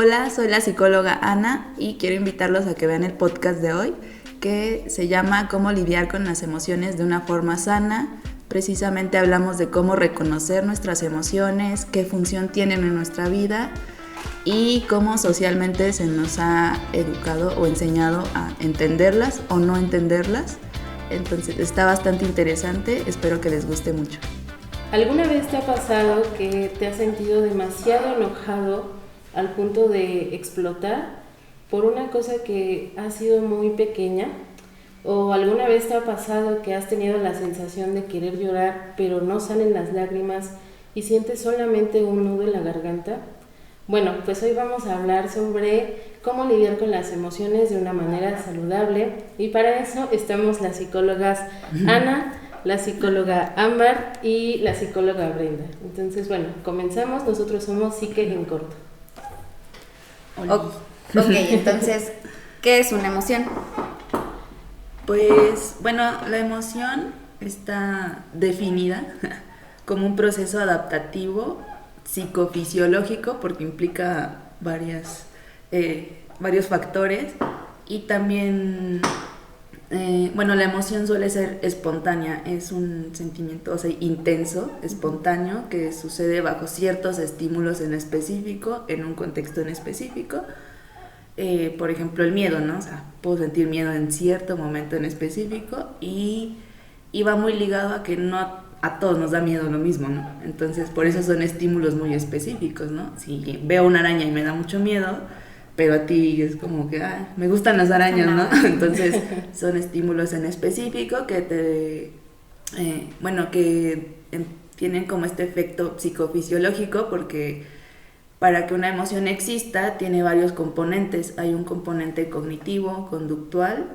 Hola, soy la psicóloga Ana y quiero invitarlos a que vean el podcast de hoy, que se llama Cómo lidiar con las emociones de una forma sana. Precisamente hablamos de cómo reconocer nuestras emociones, qué función tienen en nuestra vida y cómo socialmente se nos ha educado o enseñado a entenderlas o no entenderlas. Entonces está bastante interesante, espero que les guste mucho. ¿Alguna vez te ha pasado que te has sentido demasiado enojado al punto de explotar por una cosa que ha sido muy pequeña? ¿O alguna vez te ha pasado que has tenido la sensación de querer llorar pero no salen las lágrimas y sientes solamente un nudo en la garganta? Bueno, pues hoy vamos a hablar sobre cómo lidiar con las emociones de una manera saludable, y para eso estamos las psicólogas Ana, la psicóloga Ámbar y la psicóloga Brenda. Entonces, bueno, comenzamos. Nosotros somos Psique en Corto. Ok, entonces, ¿qué es una emoción? Pues, bueno, la emoción está definida como un proceso adaptativo psicofisiológico porque implica varios factores y también, la emoción suele ser espontánea, es un sentimiento, intenso, espontáneo, que sucede bajo ciertos estímulos en específico, en un contexto en específico. Por ejemplo, el miedo, ¿no? O sea, puedo sentir miedo en cierto momento en específico y va muy ligado a que no a todos nos da miedo lo mismo, ¿no? Entonces, por eso son estímulos muy específicos, ¿no? Si veo una araña y me da mucho miedo, pero a ti es como que, me gustan las arañas, ¿no? Entonces, son estímulos en específico que tienen como este efecto psicofisiológico, porque para que una emoción exista tiene varios componentes. Hay un componente cognitivo, conductual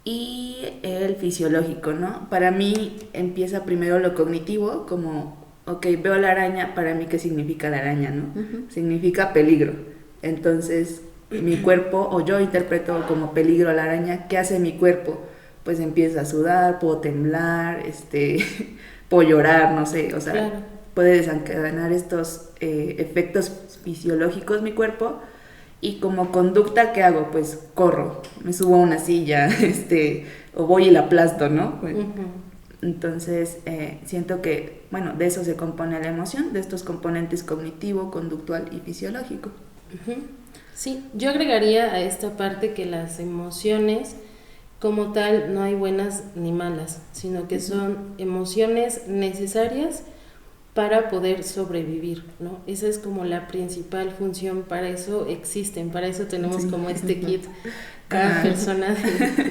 y el fisiológico, ¿no? Para mí empieza primero lo cognitivo, como, veo la araña, para mí, ¿qué significa la araña, no? Uh-huh. Significa peligro. Entonces, mi cuerpo, o yo interpreto como peligro a la araña. ¿Qué hace mi cuerpo? Pues empieza a sudar, puedo temblar, puedo llorar, no sé, o sea, claro, puede desencadenar estos efectos fisiológicos mi cuerpo. Y como conducta, ¿qué hago? Pues corro, me subo a una silla, o voy y la aplasto, ¿no? Bueno, uh-huh. Entonces, siento que, de eso se compone la emoción, de estos componentes cognitivo, conductual y fisiológico. Uh-huh. Sí, yo agregaría a esta parte que las emociones como tal no hay buenas ni malas, sino que son emociones necesarias para poder sobrevivir, ¿no? Esa es como la principal función, para eso existen, para eso tenemos como este kit, cada persona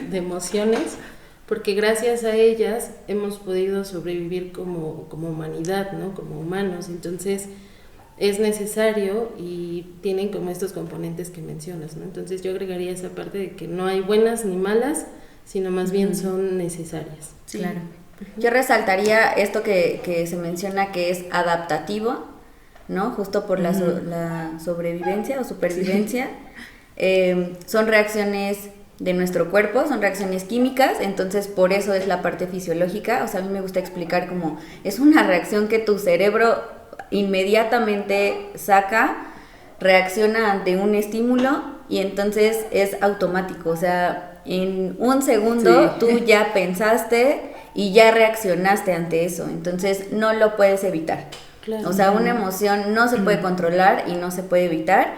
de emociones, porque gracias a ellas hemos podido sobrevivir como humanidad, ¿no? Como humanos. Entonces es necesario y tienen como estos componentes que mencionas, ¿no? Entonces yo agregaría esa parte de que no hay buenas ni malas, sino más bien son necesarias. Sí. Claro. Yo resaltaría esto que se menciona, que es adaptativo, ¿no? Justo por la sobrevivencia o supervivencia. Sí. Son reacciones de nuestro cuerpo, son reacciones químicas, entonces por eso es la parte fisiológica. O sea, a mí me gusta explicar cómo es una reacción que tu cerebro inmediatamente reacciona ante un estímulo y entonces es automático. O sea, en un segundo tú ya pensaste y ya reaccionaste ante eso, entonces no lo puedes evitar. Claro. O sea, una emoción no se puede controlar y no se puede evitar,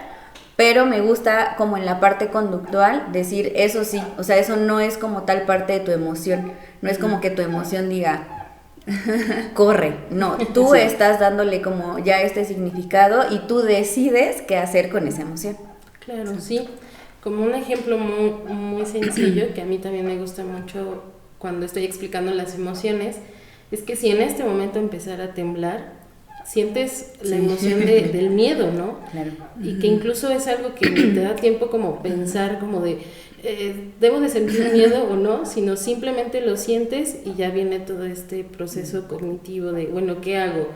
pero me gusta como en la parte conductual decir eso sí, o sea, eso no es como tal parte de tu emoción, no es como que tu emoción diga, corre, no, tú estás dándole como ya este significado y tú decides qué hacer con esa emoción. Claro, sí, como un ejemplo muy, muy sencillo que a mí también me gusta mucho cuando estoy explicando las emociones, es que si en este momento empezara a temblar, sientes la emoción del miedo, ¿no? Claro. Y que incluso es algo que te da tiempo como pensar, como de, ¿debo de sentir miedo o no? Sino simplemente lo sientes y ya viene todo este proceso cognitivo de, bueno, ¿qué hago?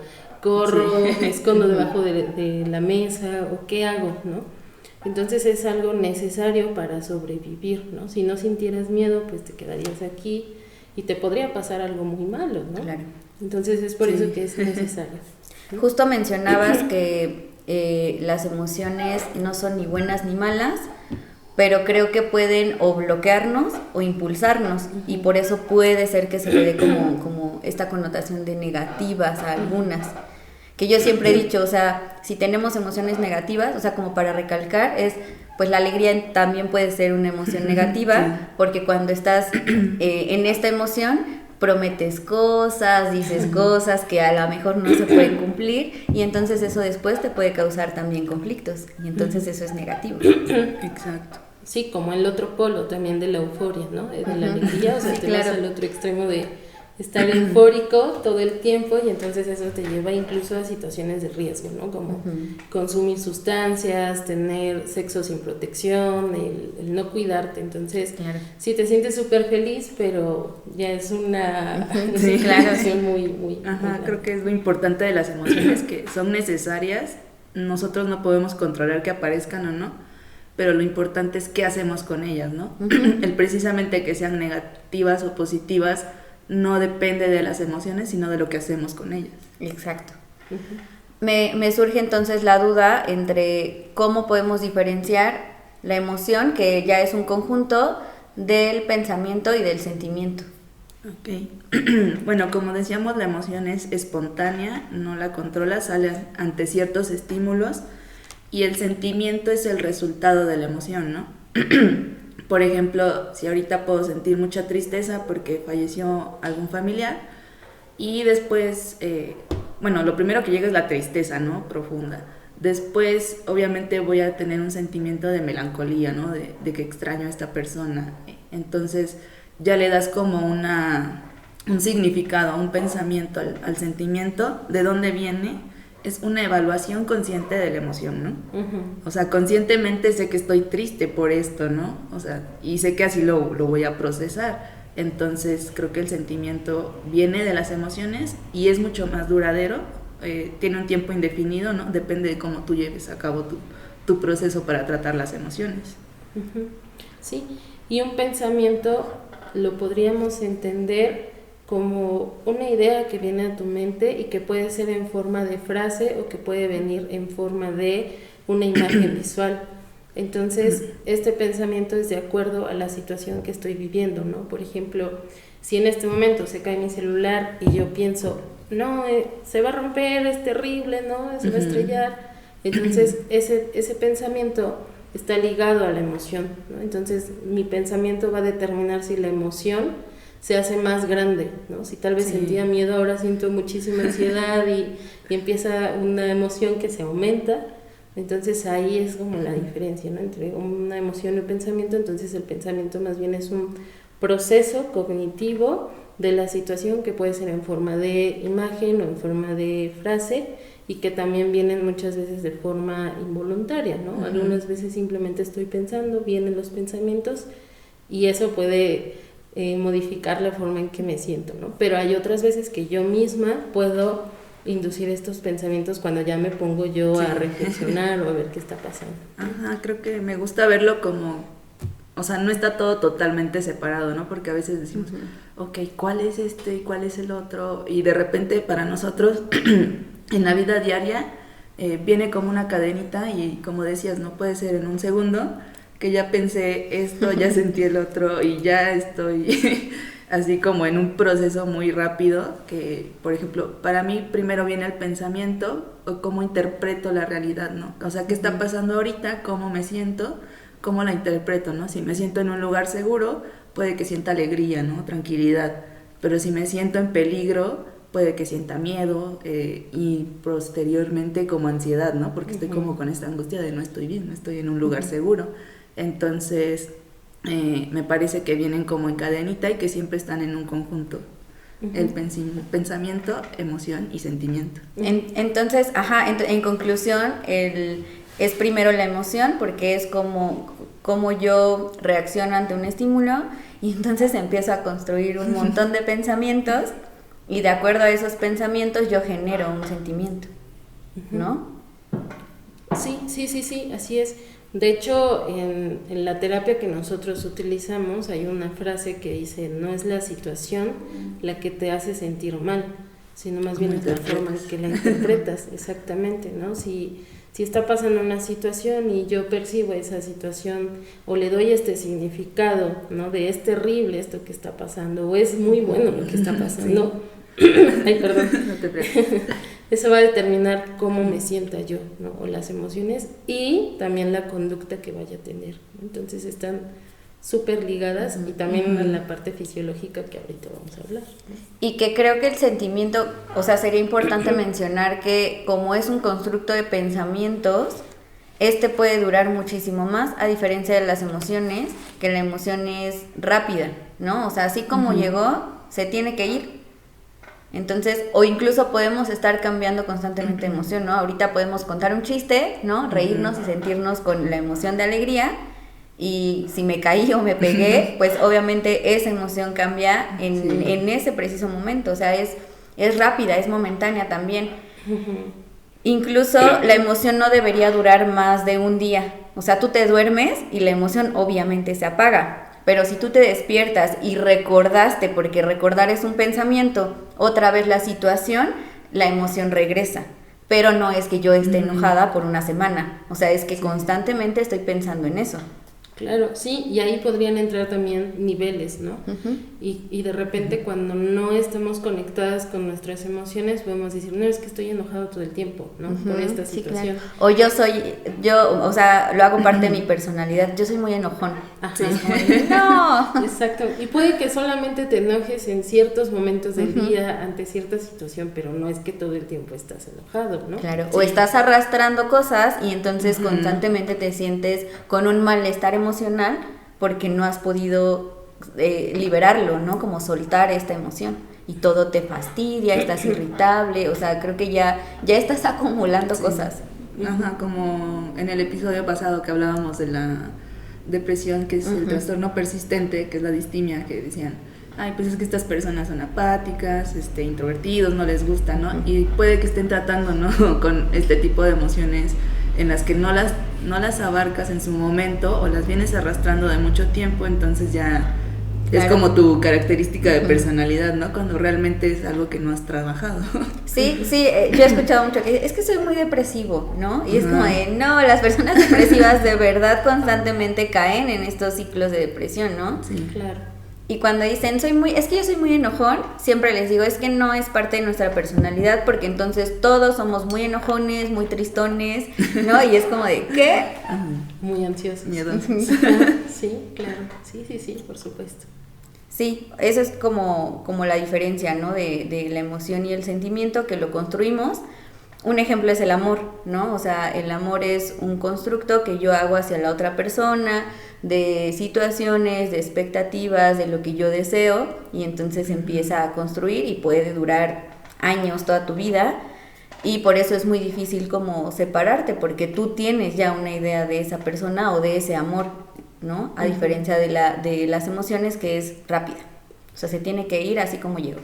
¿Corro? ¿Me escondo debajo de la mesa? ¿O qué hago? ¿No? Entonces es algo necesario para sobrevivir, ¿no? Si no sintieras miedo, pues te quedarías aquí y te podría pasar algo muy malo, ¿no? Claro. Entonces es por eso que es necesario. Justo mencionabas que las emociones no son ni buenas ni malas, pero creo que pueden o bloquearnos o impulsarnos, y por eso puede ser que se le dé como esta connotación de negativas a algunas. Que yo siempre he dicho, o sea, si tenemos emociones negativas, o sea, como para recalcar, pues la alegría también puede ser una emoción negativa, porque cuando estás en esta emoción, prometes cosas, dices cosas que a lo mejor no se pueden cumplir, y entonces eso después te puede causar también conflictos, y entonces eso es negativo. Exacto. Sí, como el otro polo también de la euforia, ¿no? De la alegría, o sea, Sí, te vas claro. al otro extremo de estar eufórico todo el tiempo, y entonces eso te lleva incluso a situaciones de riesgo, ¿no? Como consumir sustancias, tener sexo sin protección, el no cuidarte. Entonces, Claro. sí te sientes súper feliz, pero ya es una Sí, claro, situación muy Ajá, grande. creo que es lo importante de las emociones, que son necesarias. Nosotros no podemos controlar que aparezcan o no, pero lo importante es qué hacemos con ellas, ¿no? El precisamente que sean negativas o positivas no depende de las emociones, sino de lo que hacemos con ellas. Exacto. Me surge entonces la duda entre cómo podemos diferenciar la emoción, que ya es un conjunto, del pensamiento y del sentimiento. Ok. Bueno, como decíamos, la emoción es espontánea, no la controla, sale ante ciertos estímulos, y el sentimiento es el resultado de la emoción, ¿no? Por ejemplo, si ahorita puedo sentir mucha tristeza porque falleció algún familiar, y después, bueno, lo primero que llega es la tristeza, ¿no? Profunda. Después, obviamente, voy a tener un sentimiento de melancolía, ¿no? De que extraño a esta persona. Entonces, ya le das como un significado, un pensamiento al sentimiento. ¿De dónde viene? Es una evaluación consciente de la emoción, ¿no? O sea, conscientemente sé que estoy triste por esto, ¿no? O sea, y sé que así lo voy a procesar. Entonces, creo que el sentimiento viene de las emociones y es mucho más duradero. Tiene un tiempo indefinido, ¿no? Depende de cómo tú lleves a cabo tu proceso para tratar las emociones. Sí, y un pensamiento lo podríamos entender como una idea que viene a tu mente y que puede ser en forma de frase o que puede venir en forma de una imagen visual. Entonces, este pensamiento es de acuerdo a la situación que estoy viviendo, ¿no? Por ejemplo, si en este momento se cae mi celular y yo pienso, no, se va a romper, es terrible, ¿no? Se va a estrellar. Entonces, ese pensamiento está ligado a la emoción, ¿no? Entonces, mi pensamiento va a determinar si la emoción se hace más grande, ¿no? Si tal vez sentía miedo, ahora siento muchísima ansiedad y empieza una emoción que se aumenta. Entonces ahí es como la diferencia, ¿no? Entre una emoción y un pensamiento. Entonces el pensamiento más bien es un proceso cognitivo de la situación que puede ser en forma de imagen o en forma de frase, y que también vienen muchas veces de forma involuntaria, ¿no? Algunas veces simplemente estoy pensando, vienen los pensamientos y eso puede modificar la forma en que me siento, ¿no? Pero hay otras veces que yo misma puedo inducir estos pensamientos cuando ya me pongo yo a reflexionar o a ver qué está pasando. Ajá, creo que me gusta verlo como, o sea, no está todo totalmente separado, ¿no? Porque a veces decimos, ok, ¿cuál es este? ¿Cuál es el otro? Y de repente para nosotros, en la vida diaria, viene como una cadenita y como decías, no puede ser en un segundo, que ya pensé esto, ya sentí el otro y ya estoy así como en un proceso muy rápido, que por ejemplo para mí primero viene el pensamiento o cómo interpreto la realidad, ¿no? O sea, ¿qué está pasando ahorita? ¿Cómo me siento? ¿Cómo la interpreto, no? Si me siento en un lugar seguro, puede que sienta alegría, ¿no? Tranquilidad, pero si me siento en peligro, puede que sienta miedo y posteriormente como ansiedad, ¿no? Porque estoy como con esta angustia de no estoy bien, no estoy en un lugar seguro. Entonces, me parece que vienen como en cadenita y que siempre están en un conjunto. El pensamiento, emoción y sentimiento. Entonces, en conclusión, es primero la emoción, porque es como yo reacciono ante un estímulo, y entonces empiezo a construir un montón de pensamientos, y de acuerdo a esos pensamientos yo genero un sentimiento, ¿no? Sí, así es. De hecho, en la terapia que nosotros utilizamos hay una frase que dice, no es la situación la que te hace sentir mal, sino más bien es la forma en que la interpretas, exactamente, ¿no? Si Si está pasando una situación y yo percibo esa situación o le doy este significado, ¿no? De es terrible esto que está pasando o es muy bueno lo que está pasando. Sí. Ay, perdón. No te preocupes. Eso va a determinar cómo me sienta yo, ¿no? O las emociones y también la conducta que vaya a tener. Entonces están súper ligadas y también en la parte fisiológica que ahorita vamos a hablar. Y que creo que el sentimiento, o sea, sería importante mencionar que como es un constructo de pensamientos, puede durar muchísimo más, a diferencia de las emociones, que la emoción es rápida, ¿no? O sea, así como llegó, se tiene que ir. Entonces, o incluso podemos estar cambiando constantemente de emoción, ¿no? Ahorita podemos contar un chiste, ¿no? Reírnos y sentirnos con la emoción de alegría. Y si me caí o me pegué, pues obviamente esa emoción cambia en ese preciso momento. O sea, es rápida, es momentánea también. Incluso la emoción no debería durar más de un día. O sea, tú te duermes y la emoción obviamente se apaga. Pero si tú te despiertas y recordaste, porque recordar es un pensamiento, otra vez la situación, la emoción regresa. Pero no es que yo esté enojada por una semana. O sea, es que constantemente estoy pensando en eso. Claro, sí, y ahí podrían entrar también niveles, ¿no? Y de repente cuando no estamos conectadas con nuestras emociones podemos decir, no, es que estoy enojado todo el tiempo, ¿no? Por esta situación. Claro. O o sea, lo hago parte de mi personalidad, yo soy muy enojón. Ajá. Sí, no. Exacto, y puede que solamente te enojes en ciertos momentos del día ante cierta situación, pero no es que todo el tiempo estás enojado, ¿no? Claro, o estás arrastrando cosas y entonces constantemente te sientes con un malestar emocional porque no has podido liberarlo, ¿no? Como soltar esta emoción y todo te fastidia, estás irritable, o sea, creo que ya estás acumulando cosas. Ajá, como en el episodio pasado que hablábamos de la depresión, que es el trastorno persistente, que es la distimia, que decían, ay, pues es que estas personas son apáticas, introvertidos, no les gusta, ¿no? Y puede que estén tratando, ¿no? Con este tipo de emociones en las que no las abarcas en su momento o las vienes arrastrando de mucho tiempo, entonces ya es como tu característica de personalidad, ¿no? Cuando realmente es algo que no has trabajado. Sí, yo he escuchado mucho que es que soy muy depresivo, ¿no? Y es como de, no, las personas depresivas de verdad constantemente caen en estos ciclos de depresión, ¿no? Sí, claro. Y cuando dicen, es que yo soy muy enojón, siempre les digo, es que no es parte de nuestra personalidad, porque entonces todos somos muy enojones, muy tristones, ¿no? Y es como de, ¿qué? Muy ansiosos. Miedosos. Sí, claro, sí, por supuesto. Sí, eso es como la diferencia, ¿no? De la emoción y el sentimiento, que lo construimos. Un ejemplo es el amor, ¿no? O sea, el amor es un constructo que yo hago hacia la otra persona, de situaciones, de expectativas, de lo que yo deseo, y entonces empieza a construir y puede durar años, toda tu vida, y por eso es muy difícil como separarte, porque tú tienes ya una idea de esa persona o de ese amor, ¿no? A diferencia de las emociones, que es rápida, o sea, se tiene que ir así como llegó.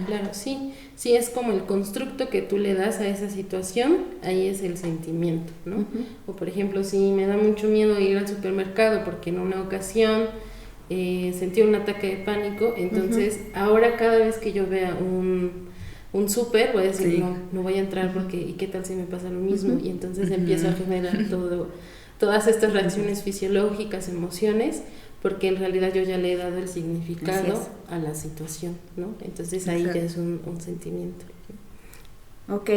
Claro, sí, es como el constructo que tú le das a esa situación, ahí es el sentimiento, ¿no? O por ejemplo, si me da mucho miedo ir al supermercado porque en una ocasión sentí un ataque de pánico, entonces ahora cada vez que yo vea un súper voy a decir, no voy a entrar porque ¿y qué tal si me pasa lo mismo? Y entonces empiezo a generar todas estas reacciones fisiológicas, emociones, porque en realidad yo ya le he dado el significado a la situación, ¿no? Entonces ahí ya es un sentimiento. Ok,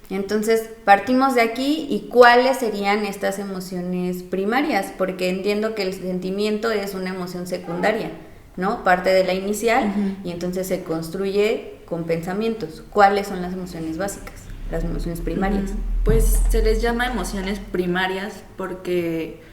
entonces partimos de aquí, y ¿cuáles serían estas emociones primarias? Porque entiendo que el sentimiento es una emoción secundaria, ¿no? Parte de la inicial, y entonces se construye con pensamientos. ¿Cuáles son las emociones básicas, las emociones primarias? Pues se les llama emociones primarias porque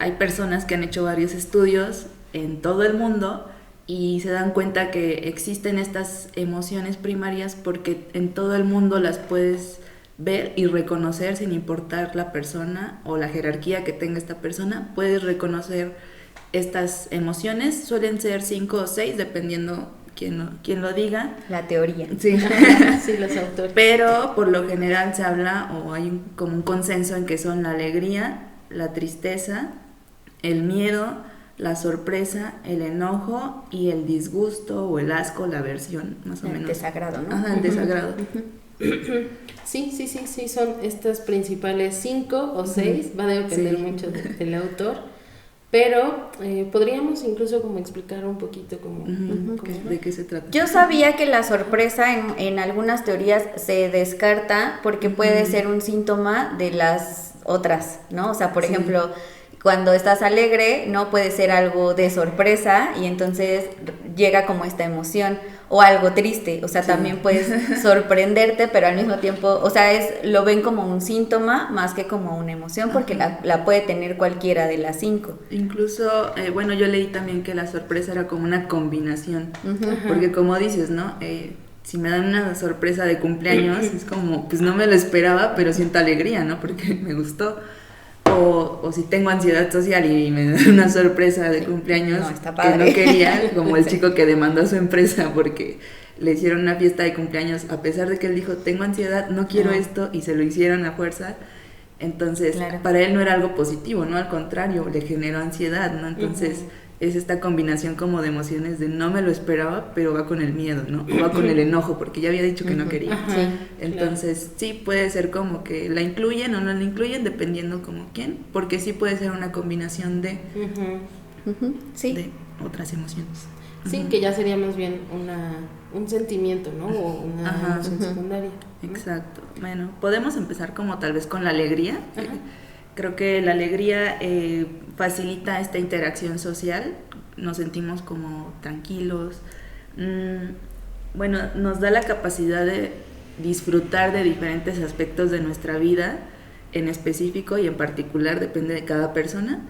hay personas que han hecho varios estudios en todo el mundo y se dan cuenta que existen estas emociones primarias porque en todo el mundo las puedes ver y reconocer sin importar la persona o la jerarquía que tenga esta persona. Puedes reconocer estas emociones, suelen ser 5 o 6 dependiendo quién lo diga. La teoría. Sí. Sí, los autores. Pero por lo general se habla, o hay como un consenso en que son la alegría, la tristeza, el miedo, la sorpresa, el enojo y el disgusto o el asco, la aversión, más o menos. El desagrado, ¿no? Ajá, el desagrado. Sí, son estas principales 5 o 6, va a depender mucho del autor, pero podríamos incluso como explicar un poquito como de qué se trata. Yo sabía que la sorpresa en algunas teorías se descarta porque puede ser un síntoma de las otras, ¿no? O sea, por ejemplo, cuando estás alegre, no puede ser algo de sorpresa y entonces llega como esta emoción, o algo triste, o sea, también puedes sorprenderte, pero al mismo tiempo, o sea, lo ven como un síntoma más que como una emoción, porque la puede tener cualquiera de las 5. Incluso, bueno, yo leí también que la sorpresa era como una combinación, porque como dices, ¿no? Si me dan una sorpresa de cumpleaños, es como, pues no me lo esperaba, pero siento alegría, ¿no? Porque me gustó. O si tengo ansiedad social y me dan una sorpresa de cumpleaños que no quería, como el chico que demandó a su empresa porque le hicieron una fiesta de cumpleaños, a pesar de que él dijo, tengo ansiedad, no quiero esto, y se lo hicieron a fuerza. Entonces, para él no era algo positivo, ¿no? Al contrario, le generó ansiedad, ¿no? Entonces, es esta combinación como de emociones de no me lo esperaba, pero va con el miedo, ¿no? O va con el enojo, porque ya había dicho que no quería. Entonces, sí puede ser como que la incluyen o no la incluyen, dependiendo como quién, porque sí puede ser una combinación de otras emociones. Sí, que ya sería más bien un sentimiento, ¿no? O una emoción secundaria. Exacto. Bueno, podemos empezar como tal vez con la alegría. Creo que la alegría facilita esta interacción social, nos sentimos como tranquilos, bueno, nos da la capacidad de disfrutar de diferentes aspectos de nuestra vida, en específico y en particular, depende de cada persona,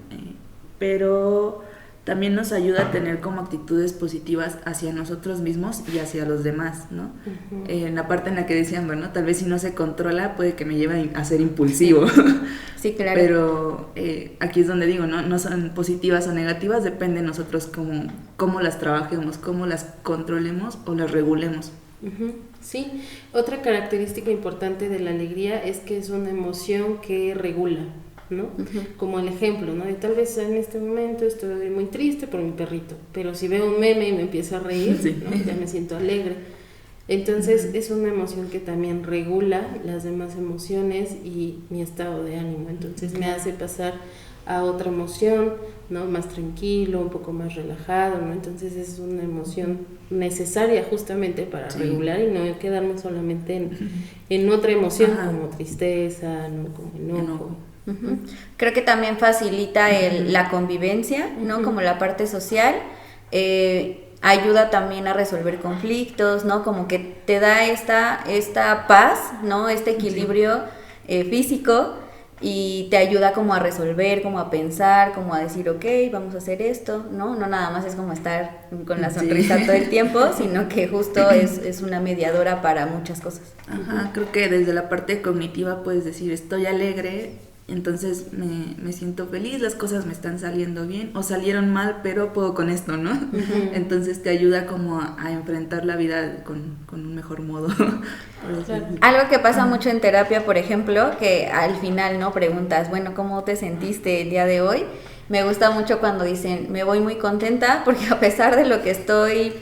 pero también nos ayuda a tener como actitudes positivas hacia nosotros mismos y hacia los demás, ¿no? En la parte en la que decían, bueno, tal vez si no se controla puede que me lleve a ser impulsivo. Sí, claro. Pero aquí es donde digo, no son positivas o negativas, depende de nosotros cómo las trabajemos, cómo las controlemos o las regulemos. Sí, otra característica importante de la alegría es que es una emoción que regula, ¿no? Como el ejemplo, ¿no? De tal vez en este momento estoy muy triste por mi perrito, pero si veo un meme y me empiezo a reír, ¿no? Ya me siento alegre. Entonces es una emoción que también regula las demás emociones y mi estado de ánimo, entonces me hace pasar a otra emoción, ¿no? Más tranquilo, un poco más relajado, ¿no? Entonces es una emoción necesaria justamente para regular y no quedarme solamente en otra emoción como tristeza, ¿no? Como enojo. Creo que también facilita la convivencia, ¿no? Como la parte social, ayuda también a resolver conflictos, ¿no? Como que te da esta paz, ¿no? Este equilibrio físico, y te ayuda como a resolver, como a pensar, como a decir, ok, vamos a hacer esto, ¿no? No nada más es como estar con la sonrisa todo el tiempo, sino que justo es una mediadora para muchas cosas. Creo que desde la parte cognitiva puedes decir, estoy alegre, entonces me siento feliz, las cosas me están saliendo bien, o salieron mal, pero puedo con esto, ¿no? Entonces te ayuda como a enfrentar la vida con un mejor modo. Algo que pasa mucho en terapia, por ejemplo, que al final, ¿no? Preguntas, bueno, ¿cómo te sentiste el día de hoy? Me gusta mucho cuando dicen, me voy muy contenta porque a pesar de lo que estoy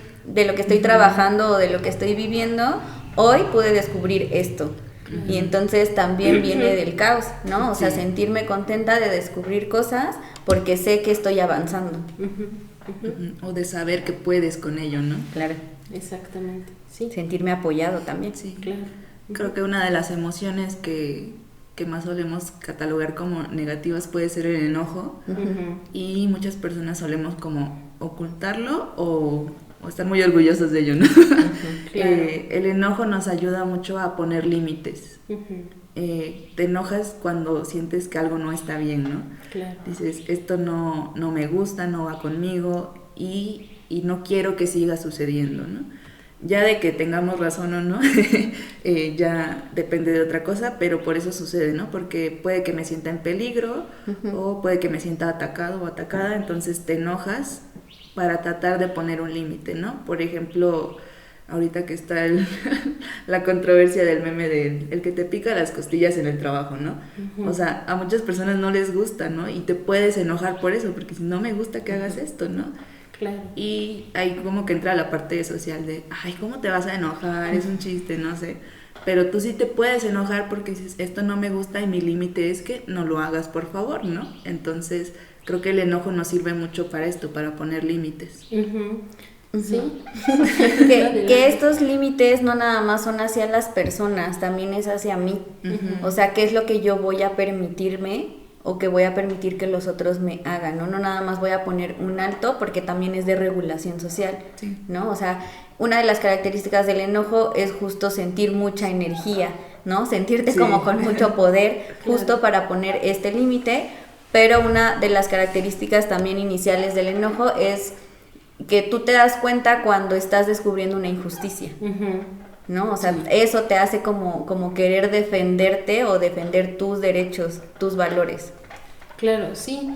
trabajando o de lo que estoy viviendo, hoy pude descubrir esto. Y entonces también viene del caos, ¿no? O sea, sentirme contenta de descubrir cosas porque sé que estoy avanzando. O de saber que puedes con ello, ¿no? Claro. Exactamente, sí. Sentirme apoyado también. Sí, claro. Creo que una de las emociones que más solemos catalogar como negativas puede ser el enojo, y muchas personas solemos como ocultarlo o estar muy orgullosos de ello, ¿no? Claro. El enojo nos ayuda mucho a poner límites. Te enojas cuando sientes que algo no está bien, ¿no? Claro. Dices, esto no me gusta, no va conmigo y no quiero que siga sucediendo, ¿no? Ya de que tengamos razón o no, ya depende de otra cosa, pero por eso sucede, ¿no? Porque puede que me sienta en peligro o puede que me sienta atacado o atacada, entonces te enojas para tratar de poner un límite, ¿no? Por ejemplo, ahorita que está la controversia del meme de el que te pica las costillas en el trabajo, ¿no? O sea, a muchas personas no les gusta, ¿no? Y te puedes enojar por eso, porque si no me gusta que hagas esto, ¿no? Claro. Y ahí como que entra la parte social de, ay, ¿cómo te vas a enojar? Es un chiste, no sé. pero tú sí te puedes enojar porque dices, esto no me gusta y mi límite es que no lo hagas, por favor, ¿no? Entonces, creo que el enojo nos sirve mucho para esto, para poner límites. Sí. que estos límites no nada más son hacia las personas, también es hacia mí. O sea, qué es lo que yo voy a permitirme o que voy a permitir que los otros me hagan, ¿no? No nada más voy a poner un alto porque también es de regulación social, Sí. ¿no? O sea, una de las características del enojo es justo sentir mucha energía, ¿no? Sentirte Sí. como con mucho poder, justo para poner este límite, pero una de las características también iniciales del enojo es que tú te das cuenta cuando estás descubriendo una injusticia, ¿no? O sea, eso te hace como querer defenderte o defender tus derechos, tus valores. Claro, sí.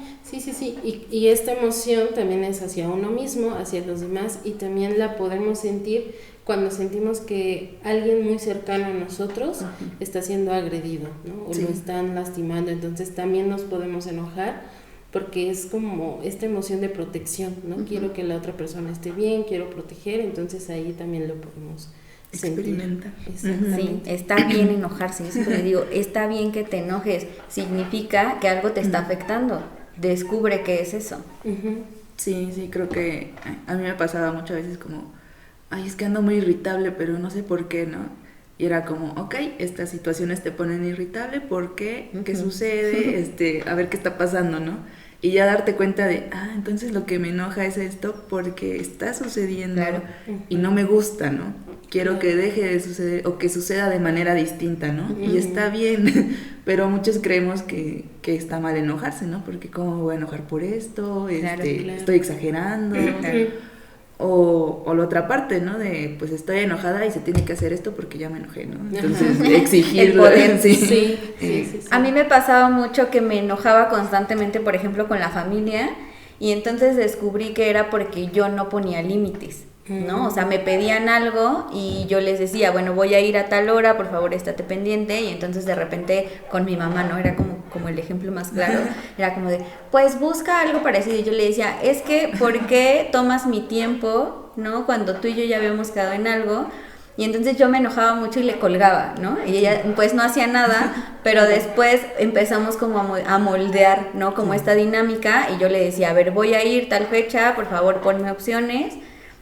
Y esta emoción también es hacia uno mismo, hacia los demás, y también la podemos sentir cuando sentimos que alguien muy cercano a nosotros está siendo agredido, ¿no? O Sí. lo están lastimando, entonces también nos podemos enojar porque es como esta emoción de protección, ¿no? Quiero que la otra persona esté bien, quiero proteger, entonces ahí también lo podemos Experimentar. Exactamente. Sí, está bien enojarse, yo siempre le digo, está bien que te enojes, significa que algo te está afectando, descubre qué es eso. Sí, creo que a mí me pasaba muchas veces como, ay, es que ando muy irritable, pero no sé por qué, ¿no? Y era como, ok, estas situaciones te ponen irritable, ¿por qué? ¿Qué sucede? A ver qué está pasando, ¿no? Y ya darte cuenta de, entonces lo que me enoja es esto porque está sucediendo Claro. y no me gusta, ¿no? Quiero que deje de suceder o que suceda de manera distinta, ¿no? Y está bien, pero muchos creemos que está mal enojarse, ¿no? Porque ¿cómo me voy a enojar por esto? Claro. Estoy exagerando. O la otra parte, ¿no? De, pues estoy enojada y se tiene que hacer esto porque ya me enojé, ¿no? Entonces, exigirlo. El poder. Sí. A mí me pasaba mucho que me enojaba constantemente, por ejemplo, con la familia, y entonces descubrí que era porque yo no ponía límites, ¿no? O sea, me pedían algo y yo les decía, bueno, voy a ir a tal hora, por favor, estate pendiente, y entonces de repente con mi mamá, ¿no? Era como el ejemplo más claro, era como de, pues busca algo parecido, y yo le decía, es que, ¿por qué tomas mi tiempo, ¿no? Cuando tú y yo ya habíamos quedado en algo. Y entonces yo me enojaba mucho y le colgaba, ¿no? Y ella pues no hacía nada, pero después empezamos como a moldear, ¿no? Como esta dinámica, y yo le decía, a ver, voy a ir tal fecha, por favor ponme opciones.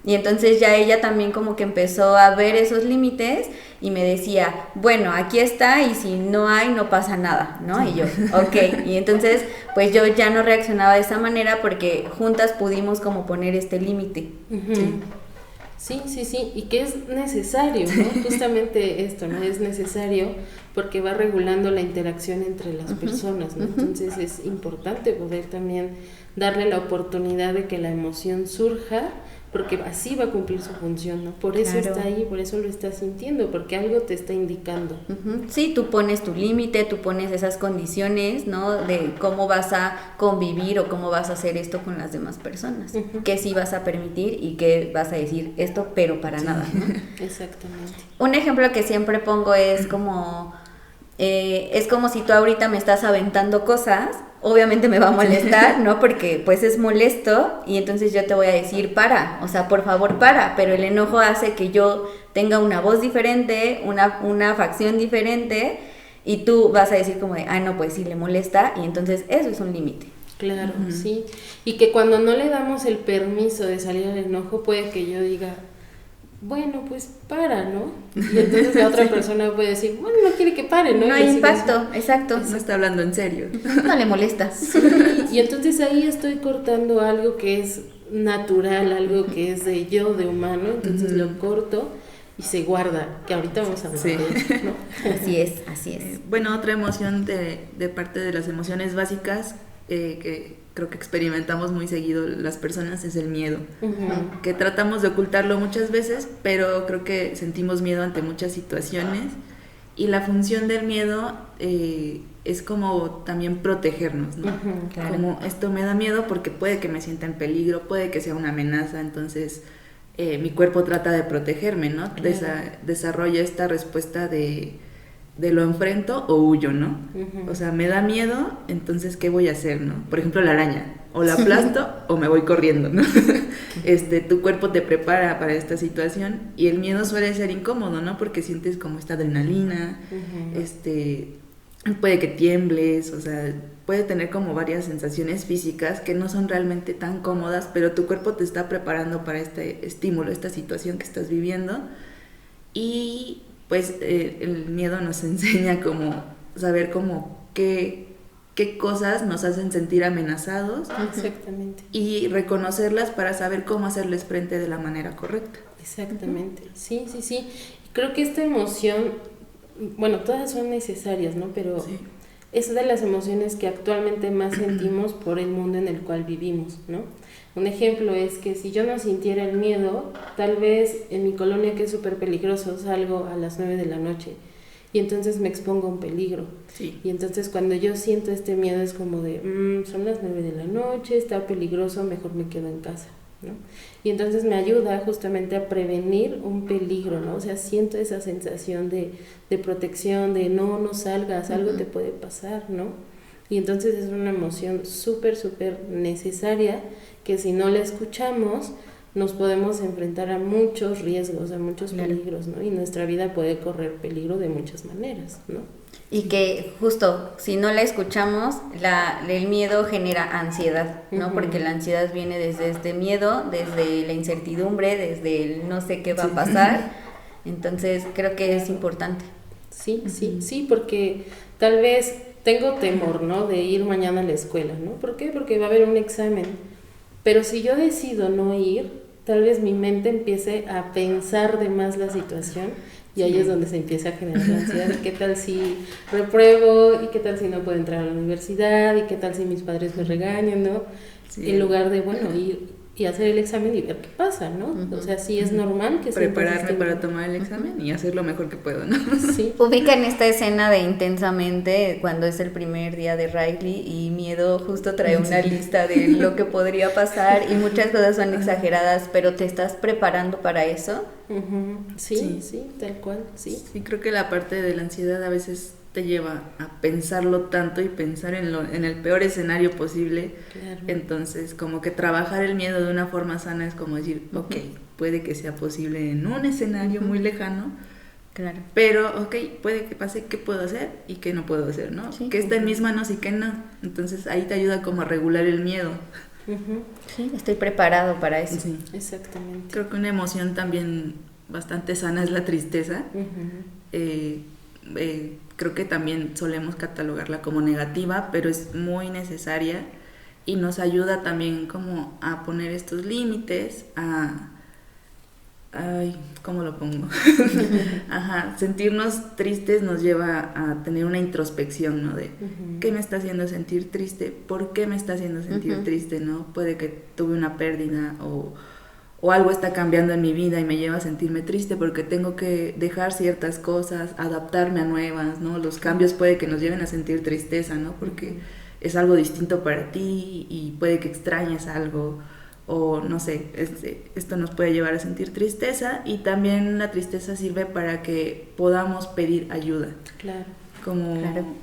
Y entonces ya ella también como que empezó a ver esos límites y me decía, bueno, aquí está, y si no hay, no pasa nada, ¿no? Y yo, ok. Y entonces pues yo ya no reaccionaba de esa manera porque juntas pudimos como poner este límite. Sí, y que es necesario, ¿no? Justamente esto, ¿no? Es necesario porque va regulando la interacción entre las personas, ¿no? Entonces es importante poder también darle la oportunidad de que la emoción surja, porque así va a cumplir su función, ¿no? Por eso está ahí, por eso lo estás sintiendo, porque algo te está indicando. Sí, tú pones tu límite, tú pones esas condiciones, ¿no? De cómo vas a convivir o cómo vas a hacer esto con las demás personas. Qué sí vas a permitir y qué vas a decir esto, pero para nada, ¿no? Exactamente. Un ejemplo que siempre pongo es como si tú ahorita me estás aventando cosas, obviamente me va a molestar, ¿no? Porque pues es molesto, y entonces yo te voy a decir para, o sea, por favor para, pero el enojo hace que yo tenga una voz diferente, una facción diferente, y tú vas a decir como de, no, pues sí le molesta, y entonces eso es un límite. Claro, sí. Y que cuando no le damos el permiso de salir al enojo, puede que yo diga, bueno, pues para, ¿no? Y entonces la otra persona puede decir, bueno, no quiere que pare, ¿no? No hay impacto, exacto. No está hablando en serio. No le molesta. Y entonces ahí estoy cortando algo que es natural, algo que es de yo, de humano, entonces lo corto y se guarda, que ahorita vamos a hablar de eso, ¿no? Así es. Bueno, otra emoción de parte de las emociones básicas que creo que experimentamos muy seguido las personas es el miedo, que tratamos de ocultarlo muchas veces, pero creo que sentimos miedo ante muchas situaciones, y la función del miedo es como también protegernos, ¿no? Claro. Como esto me da miedo porque puede que me sienta en peligro, puede que sea una amenaza, entonces mi cuerpo trata de protegerme, ¿no? Claro. Desarrolla esta respuesta de lo enfrento o huyo, ¿no? O sea, me da miedo, entonces ¿qué voy a hacer, no? Por ejemplo, la araña, o la aplasto o me voy corriendo, ¿no? tu cuerpo te prepara para esta situación, y el miedo suele ser incómodo, ¿no? Porque sientes como esta adrenalina, puede que tiembles, o sea, puede tener como varias sensaciones físicas que no son realmente tan cómodas, pero tu cuerpo te está preparando para este estímulo, esta situación que estás viviendo. Y pues el miedo nos enseña como saber como qué cosas nos hacen sentir amenazados. Exactamente. Y reconocerlas para saber cómo hacerles frente de la manera correcta. Exactamente, sí. Creo que esta emoción, bueno, todas son necesarias, ¿no? Pero sí, es de las emociones que actualmente más sentimos por el mundo en el cual vivimos, ¿no? Un ejemplo es que si yo no sintiera el miedo, tal vez en mi colonia, que es súper peligroso, salgo a las 9 de la noche y entonces me expongo a un peligro. Sí. Y entonces cuando yo siento este miedo es como de, son las 9 de la noche, está peligroso, mejor me quedo en casa, ¿no? Y entonces me ayuda justamente a prevenir un peligro, ¿no? O sea, siento esa sensación de protección, de no salgas, algo te puede pasar, ¿no? Y entonces es una emoción súper necesaria, que si no la escuchamos nos podemos enfrentar a muchos riesgos, a muchos peligros, ¿no? Y nuestra vida puede correr peligro de muchas maneras, ¿no? Y que justo, si no la escuchamos, el miedo genera ansiedad, ¿no? Porque la ansiedad viene desde este miedo, desde la incertidumbre, desde el no sé qué va a pasar. Entonces creo que es importante. Sí, porque tal vez tengo temor, ¿no? De ir mañana a la escuela, ¿no? ¿Por qué? Porque va a haber un examen. Pero si yo decido no ir, tal vez mi mente empiece a pensar de más la situación, y ahí es donde se empieza a generar la ansiedad. ¿Y qué tal si repruebo? ¿Y qué tal si no puedo entrar a la universidad? ¿Y qué tal si mis padres me regañan, no? Sí. En lugar de, bueno, ir y hacer el examen y ver qué pasa, ¿no? O sea, sí es normal que prepararme para tomar el examen y hacer lo mejor que puedo, ¿no? Sí. Ubican esta escena de Intensamente cuando es el primer día de Riley y Miedo justo trae una lista de lo que podría pasar y muchas cosas son exageradas, pero ¿te estás preparando para eso? Sí, tal cual, sí. Sí, creo que la parte de la ansiedad a veces te lleva a pensarlo tanto y pensar en el peor escenario posible. Claro. Entonces, como que trabajar el miedo de una forma sana es como decir, ok, puede que sea posible en un escenario muy lejano, claro, pero ok, puede que pase, ¿qué puedo hacer y qué no puedo hacer, no? Sí, ¿qué está en mis manos y qué no? Entonces ahí te ayuda como a regular el miedo. Sí, estoy preparado para eso. Sí, exactamente. Creo que una emoción también bastante sana es la tristeza. Creo que también solemos catalogarla como negativa, pero es muy necesaria y nos ayuda también como a poner estos límites, ¿cómo lo pongo? Sentirnos tristes nos lleva a tener una introspección, ¿no? De ¿qué me está haciendo sentir triste? ¿Por qué me está haciendo sentir triste? ¿No? Puede que tuve una pérdida o algo está cambiando en mi vida y me lleva a sentirme triste porque tengo que dejar ciertas cosas, adaptarme a nuevas, ¿no? Los cambios puede que nos lleven a sentir tristeza, ¿no? Porque es algo distinto para ti y puede que extrañes algo o no sé, esto nos puede llevar a sentir tristeza, y también la tristeza sirve para que podamos pedir ayuda. Claro. Como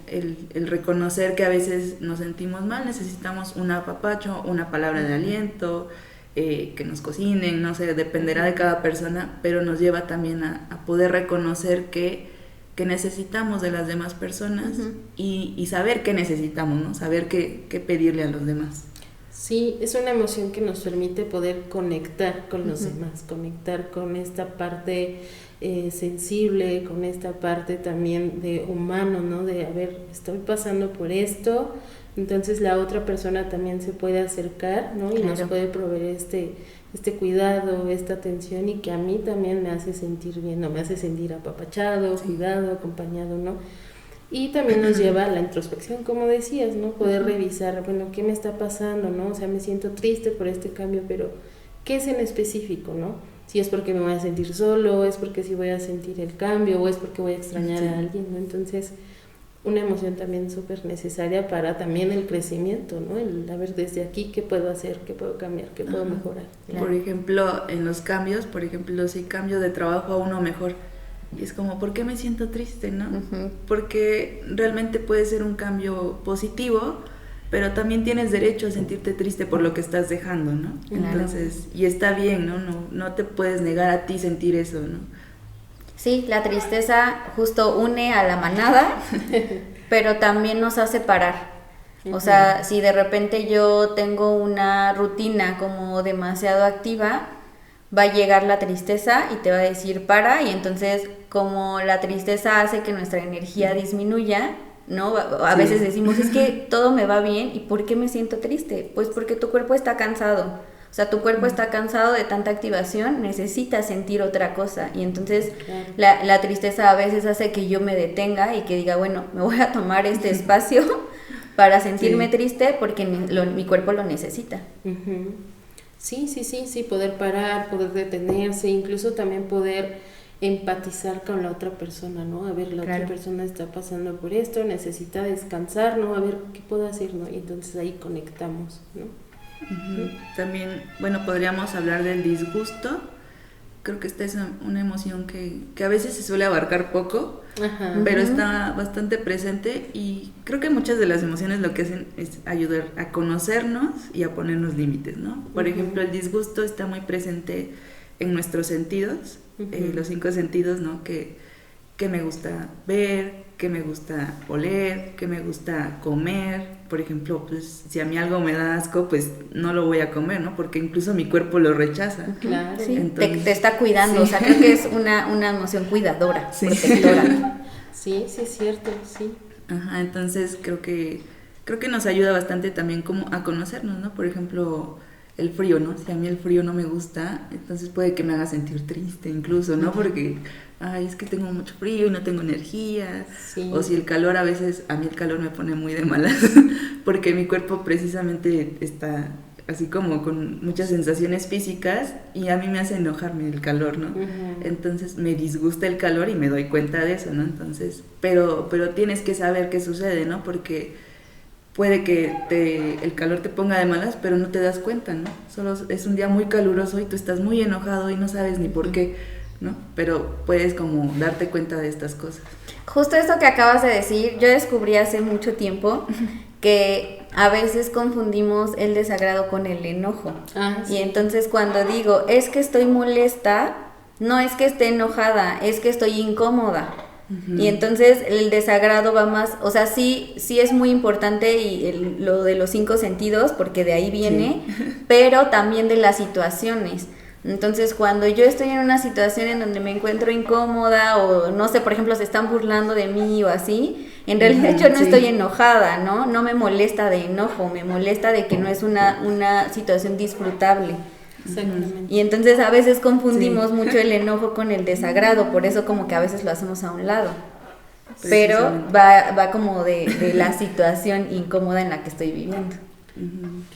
el reconocer que a veces nos sentimos mal, necesitamos un apapacho, una palabra de aliento, que nos cocinen, no sé, dependerá de cada persona, pero nos lleva también a poder reconocer que necesitamos de las demás personas y saber qué necesitamos, ¿no? Saber qué pedirle a los demás. Sí, es una emoción que nos permite poder conectar con los demás, conectar con esta parte sensible, con esta parte también de humano, ¿no? De, a ver, estoy pasando por esto, entonces la otra persona también se puede acercar, ¿no? Y nos puede proveer este cuidado, esta atención, y que a mí también me hace sentir bien, ¿no? Me hace sentir apapachado, cuidado, acompañado, ¿no? Y también nos lleva a la introspección, como decías, ¿no? Poder revisar, bueno, ¿qué me está pasando, no? O sea, me siento triste por este cambio, pero ¿qué es en específico, no? Si es porque me voy a sentir solo, es porque sí voy a sentir el cambio, o es porque voy a extrañar a alguien, ¿no? Entonces, una emoción también súper necesaria para también el crecimiento, ¿no? El, a ver, desde aquí, ¿qué puedo hacer? ¿Qué puedo cambiar? ¿Qué puedo mejorar? Claro. Por ejemplo, en los cambios, si cambio de trabajo a uno mejor, y es como, ¿por qué me siento triste, no? Porque realmente puede ser un cambio positivo pero también tienes derecho a sentirte triste por lo que estás dejando, ¿no? Claro. Entonces, y está bien, ¿no? No te puedes negar a ti sentir eso, ¿no? Sí, la tristeza justo une a la manada, pero también nos hace parar. O sea, si de repente yo tengo una rutina como demasiado activa, va a llegar la tristeza y te va a decir para, y entonces como la tristeza hace que nuestra energía disminuya, ¿no? A veces decimos, es que todo me va bien, ¿y por qué me siento triste? Pues porque tu cuerpo está cansado. O sea, tu cuerpo está cansado de tanta activación, necesita sentir otra cosa. Y entonces la tristeza a veces hace que yo me detenga y que diga, bueno, me voy a tomar este espacio para sentirme triste porque mi cuerpo lo necesita. Sí, poder parar, poder detenerse, incluso también poder empatizar con la otra persona, ¿no? A ver, la otra persona está pasando por esto, necesita descansar, ¿no? A ver, ¿qué puedo hacer, no? Y entonces ahí conectamos, ¿no? También, bueno, podríamos hablar del disgusto. Creo que esta es una emoción que a veces se suele abarcar poco, pero está bastante presente, y creo que muchas de las emociones lo que hacen es ayudar a conocernos y a ponernos límites, ¿no? Por ejemplo, el disgusto está muy presente en nuestros sentidos, los 5 sentidos, ¿no? Que me gusta ver, que me gusta oler, que me gusta comer. Por ejemplo, pues si a mí algo me da asco, pues no lo voy a comer, ¿no? Porque incluso mi cuerpo lo rechaza. Claro. Sí. Entonces, te está cuidando, o sea, creo que es una emoción cuidadora, protectora. Sí, es cierto, sí. Ajá, entonces creo que nos ayuda bastante también como a conocernos, ¿no? Por ejemplo, el frío, ¿no? Si a mí el frío no me gusta, entonces puede que me haga sentir triste incluso, ¿no? Porque, ay, es que tengo mucho frío y no tengo energía. Sí. O si el calor, a veces, a mí el calor me pone muy de malas, porque mi cuerpo precisamente está así como con muchas sensaciones físicas, y a mí me hace enojarme el calor, ¿no? Entonces me disgusta el calor y me doy cuenta de eso, ¿no? Entonces, pero tienes que saber qué sucede, ¿no? Porque puede que el calor te ponga de malas, pero no te das cuenta, ¿no? Solo es un día muy caluroso y tú estás muy enojado y no sabes ni por qué, ¿no? Pero puedes como darte cuenta de estas cosas. Justo esto que acabas de decir, yo descubrí hace mucho tiempo que a veces confundimos el desagrado con el enojo. Sí. Y entonces cuando digo, es que estoy molesta, no es que esté enojada, es que estoy incómoda. Y entonces el desagrado va más, o sea, sí es muy importante y lo de los 5 sentidos, porque de ahí viene, pero también de las situaciones. Entonces cuando yo estoy en una situación en donde me encuentro incómoda, o no sé, por ejemplo, se están burlando de mí o así, en realidad yo no estoy enojada, ¿no? No me molesta de enojo, me molesta de que no es una situación disfrutable. Exactamente. Y entonces a veces confundimos mucho el enojo con el desagrado, por eso como que a veces lo hacemos a un lado. Pero va como de la situación incómoda en la que estoy viviendo.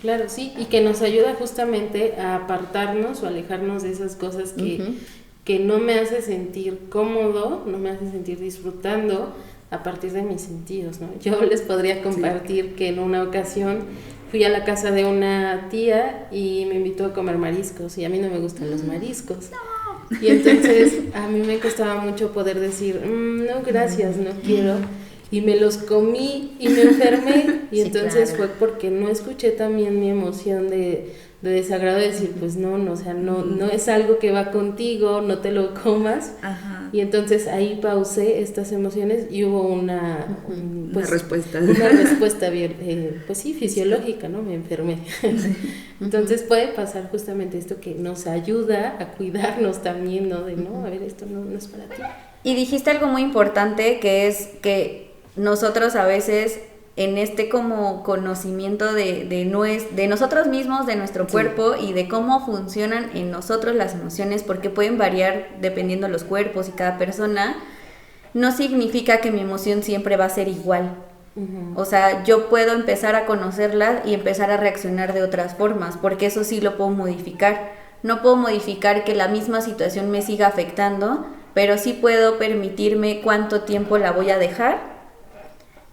Claro, sí, y que nos ayuda justamente a apartarnos o alejarnos de esas cosas que no me hace sentir cómodo, no me hace sentir disfrutando a partir de mis sentidos, ¿no? Yo les podría compartir que en una ocasión fui a la casa de una tía y me invitó a comer mariscos, y a mí no me gustan los mariscos. Y entonces a mí me costaba mucho poder decir, no, gracias, no quiero. Y me los comí y me enfermé. Y entonces fue porque no escuché también mi emoción de desagrado, de decir, pues no, o sea, no es algo que va contigo, no te lo comas. Y entonces ahí pausé estas emociones y hubo una respuesta. Una respuesta bien, pues sí, fisiológica, ¿no? Me enfermé. Entonces puede pasar justamente esto, que nos ayuda a cuidarnos también, ¿no? De no, a ver, esto no es para ti. Y dijiste algo muy importante, que es que nosotros a veces en este como conocimiento de nosotros mismos, de nuestro cuerpo y de cómo funcionan en nosotros las emociones, porque pueden variar dependiendo de los cuerpos y cada persona, no significa que mi emoción siempre va a ser igual. O sea, yo puedo empezar a conocerla y empezar a reaccionar de otras formas, porque eso sí lo puedo modificar. No puedo modificar que la misma situación me siga afectando, pero sí puedo permitirme cuánto tiempo la voy a dejar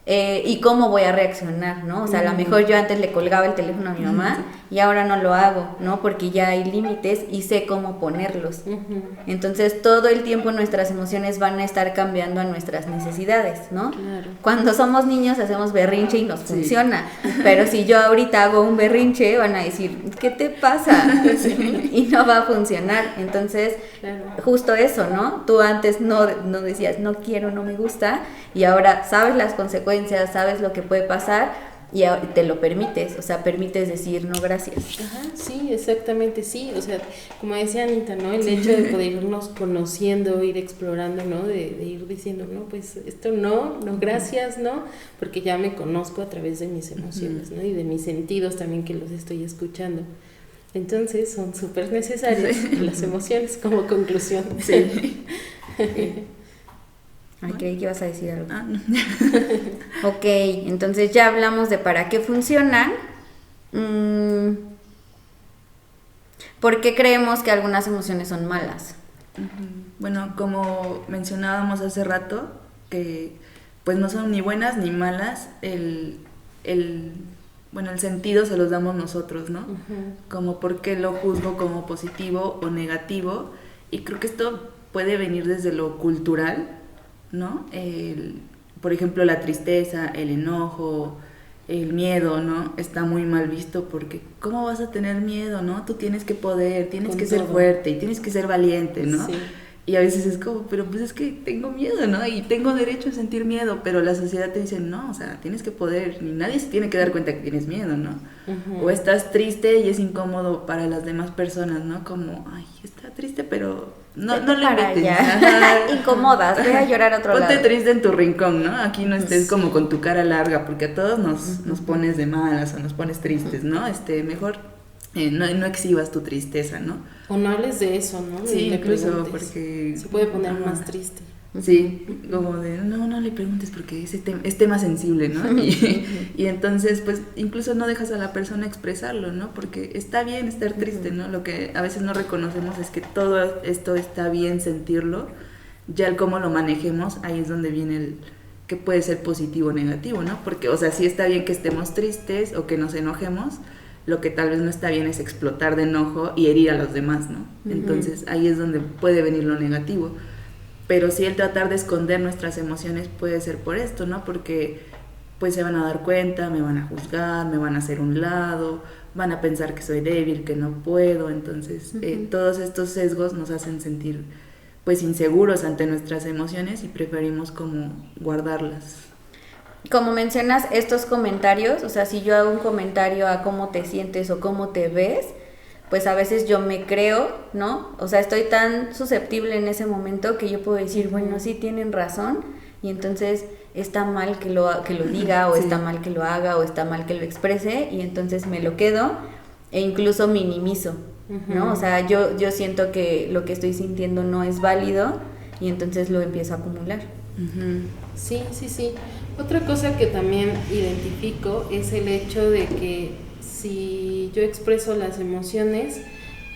y cómo voy a reaccionar, ¿no? O sea, a lo mejor yo antes le colgaba el teléfono a mi mamá y ahora no lo hago, ¿no? Porque ya hay límites y sé cómo ponerlos. Entonces, todo el tiempo nuestras emociones van a estar cambiando a nuestras necesidades, ¿no? Claro. Cuando somos niños hacemos berrinche y nos funciona, pero si yo ahorita hago un berrinche, van a decir, ¿qué te pasa? Y no va a funcionar. Entonces, justo eso, ¿no? Tú antes no decías, no quiero, no me gusta, y ahora sabes las consecuencias, sabes lo que puede pasar y te lo permites, o sea, permites decir no gracias. Ajá, sí, exactamente, sí, o sea, como decía Anita, ¿no? El hecho de poder irnos conociendo, ir explorando, ¿no? De ir diciendo, no, pues esto no gracias, ¿no? Porque ya me conozco a través de mis emociones, ¿no? Y de mis sentidos también que los estoy escuchando. Entonces son súper necesarias las emociones como conclusión. Sí. Ay, creí que ibas a decir algo. Ah, no. Ok, entonces ya hablamos de para qué funcionan. ¿Por qué creemos que algunas emociones son malas? Bueno, como mencionábamos hace rato, que pues no son ni buenas ni malas, el sentido se los damos nosotros, ¿no? Como por qué lo juzgo como positivo o negativo, y creo que esto puede venir desde lo cultural, ¿no? Por ejemplo, la tristeza, el enojo, el miedo, ¿no? Está muy mal visto porque ¿cómo vas a tener miedo, no? Tú tienes que poder, tienes que ser fuerte y tienes que ser valiente, ¿no? Sí. Y a veces es como, pero pues es que tengo miedo, ¿no? Y tengo derecho a sentir miedo, pero la sociedad te dice, no, o sea, tienes que poder, ni nadie se tiene que dar cuenta que tienes miedo, ¿no? O estás triste y es incómodo para las demás personas, ¿no? Como, ay, está triste, pero no le metes. Incomodas, ve a llorar a otro lado. Ponte triste en tu rincón, ¿no? Aquí no estés como con tu cara larga, porque a todos nos pones de malas o nos pones tristes, ¿no? Mejor no exhibas tu tristeza, ¿no? O no hables de eso, ¿no? Sí, incluso porque se puede poner más triste. Sí, como de no le preguntes porque es tema sensible, ¿no? Y entonces pues incluso no dejas a la persona expresarlo, ¿no? Porque está bien estar triste, ¿no? Lo que a veces no reconocemos es que todo esto está bien sentirlo, ya el cómo lo manejemos, ahí es donde viene el que puede ser positivo o negativo, ¿no? Porque, o sea, sí está bien que estemos tristes o que nos enojemos, lo que tal vez no está bien es explotar de enojo y herir a los demás, ¿no? Entonces ahí es donde puede venir lo negativo. Pero sí el tratar de esconder nuestras emociones puede ser por esto, ¿no? Porque pues se van a dar cuenta, me van a juzgar, me van a hacer un lado, van a pensar que soy débil, que no puedo. Entonces todos estos sesgos nos hacen sentir pues inseguros ante nuestras emociones y preferimos como guardarlas. Como mencionas estos comentarios, o sea, si yo hago un comentario a cómo te sientes o cómo te ves, pues a veces yo me creo, ¿no? O sea, estoy tan susceptible en ese momento que yo puedo decir, bueno, sí tienen razón, y entonces está mal que lo diga, o está mal que lo haga, o está mal que lo exprese, y entonces me lo quedo e incluso minimizo, ¿no? O sea, yo siento que lo que estoy sintiendo no es válido y entonces lo empiezo a acumular. Sí. Otra cosa que también identifico es el hecho de que si yo expreso las emociones,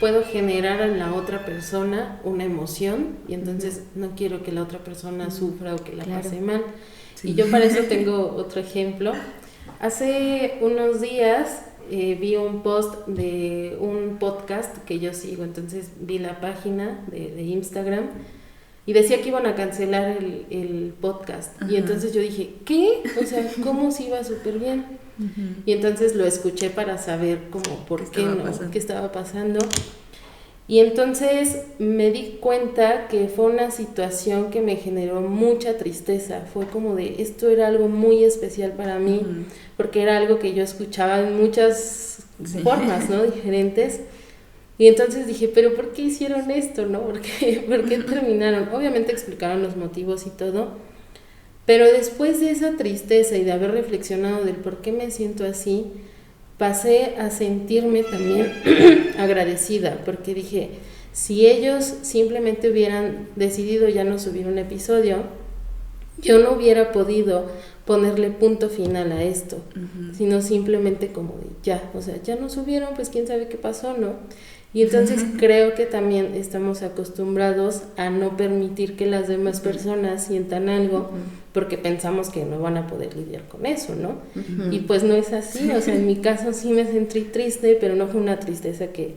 puedo generar en la otra persona una emoción y entonces no quiero que la otra persona sufra o que la pase mal. Sí. Y yo para eso tengo otro ejemplo. Hace unos días vi un post de un podcast que yo sigo, entonces vi la página de Instagram y decía que iban a cancelar el podcast. Y entonces yo dije, ¿qué? O sea, ¿cómo si iba súper bien? Y entonces lo escuché para saber como por qué estaba pasando. Y entonces me di cuenta que fue una situación que me generó mucha tristeza. Fue como de, esto era algo muy especial para mí, porque era algo que yo escuchaba en muchas formas, ¿no? Diferentes. Y entonces dije, ¿pero por qué hicieron esto, no? ¿Por qué terminaron? Obviamente explicaron los motivos y todo, pero después de esa tristeza y de haber reflexionado del por qué me siento así, pasé a sentirme también agradecida, porque dije, si ellos simplemente hubieran decidido ya no subir un episodio, yo no hubiera podido ponerle punto final a esto, sino simplemente como de ya, o sea, ya no subieron, pues quién sabe qué pasó, ¿no? Y entonces creo que también estamos acostumbrados a no permitir que las demás personas sientan algo porque pensamos que no van a poder lidiar con eso, ¿no? Y pues no es así, o sea, en mi caso sí me sentí triste, pero no fue una tristeza que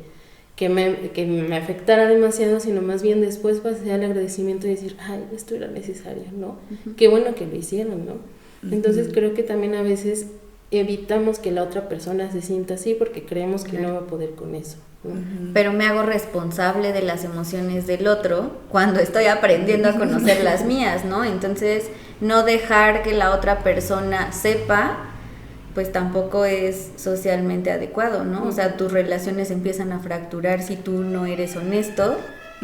me afectara demasiado, sino más bien después pasé al agradecimiento y decir, ay, esto era necesario, ¿no? Qué bueno que lo hicieron, ¿no? Entonces creo que también a veces evitamos que la otra persona se sienta así porque creemos que no va a poder con eso, ¿no? Pero me hago responsable de las emociones del otro cuando estoy aprendiendo a conocer las mías, ¿no? Entonces, no dejar que la otra persona sepa, pues tampoco es socialmente adecuado, ¿no? O sea, tus relaciones empiezan a fracturar si tú no eres honesto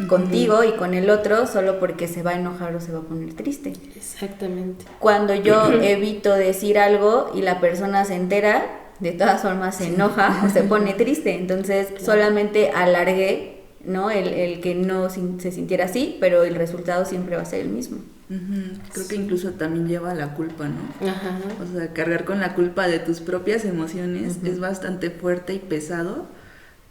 contigo y con el otro solo porque se va a enojar o se va a poner triste. Exactamente. Cuando yo evito decir algo y la persona se entera, de todas formas se enoja o se pone triste, entonces solamente alargué, ¿no? El que no se sintiera así, pero el resultado siempre va a ser el mismo. Creo que incluso también lleva a la culpa, ¿no? Ajá. O sea, cargar con la culpa de tus propias emociones es bastante fuerte y pesado,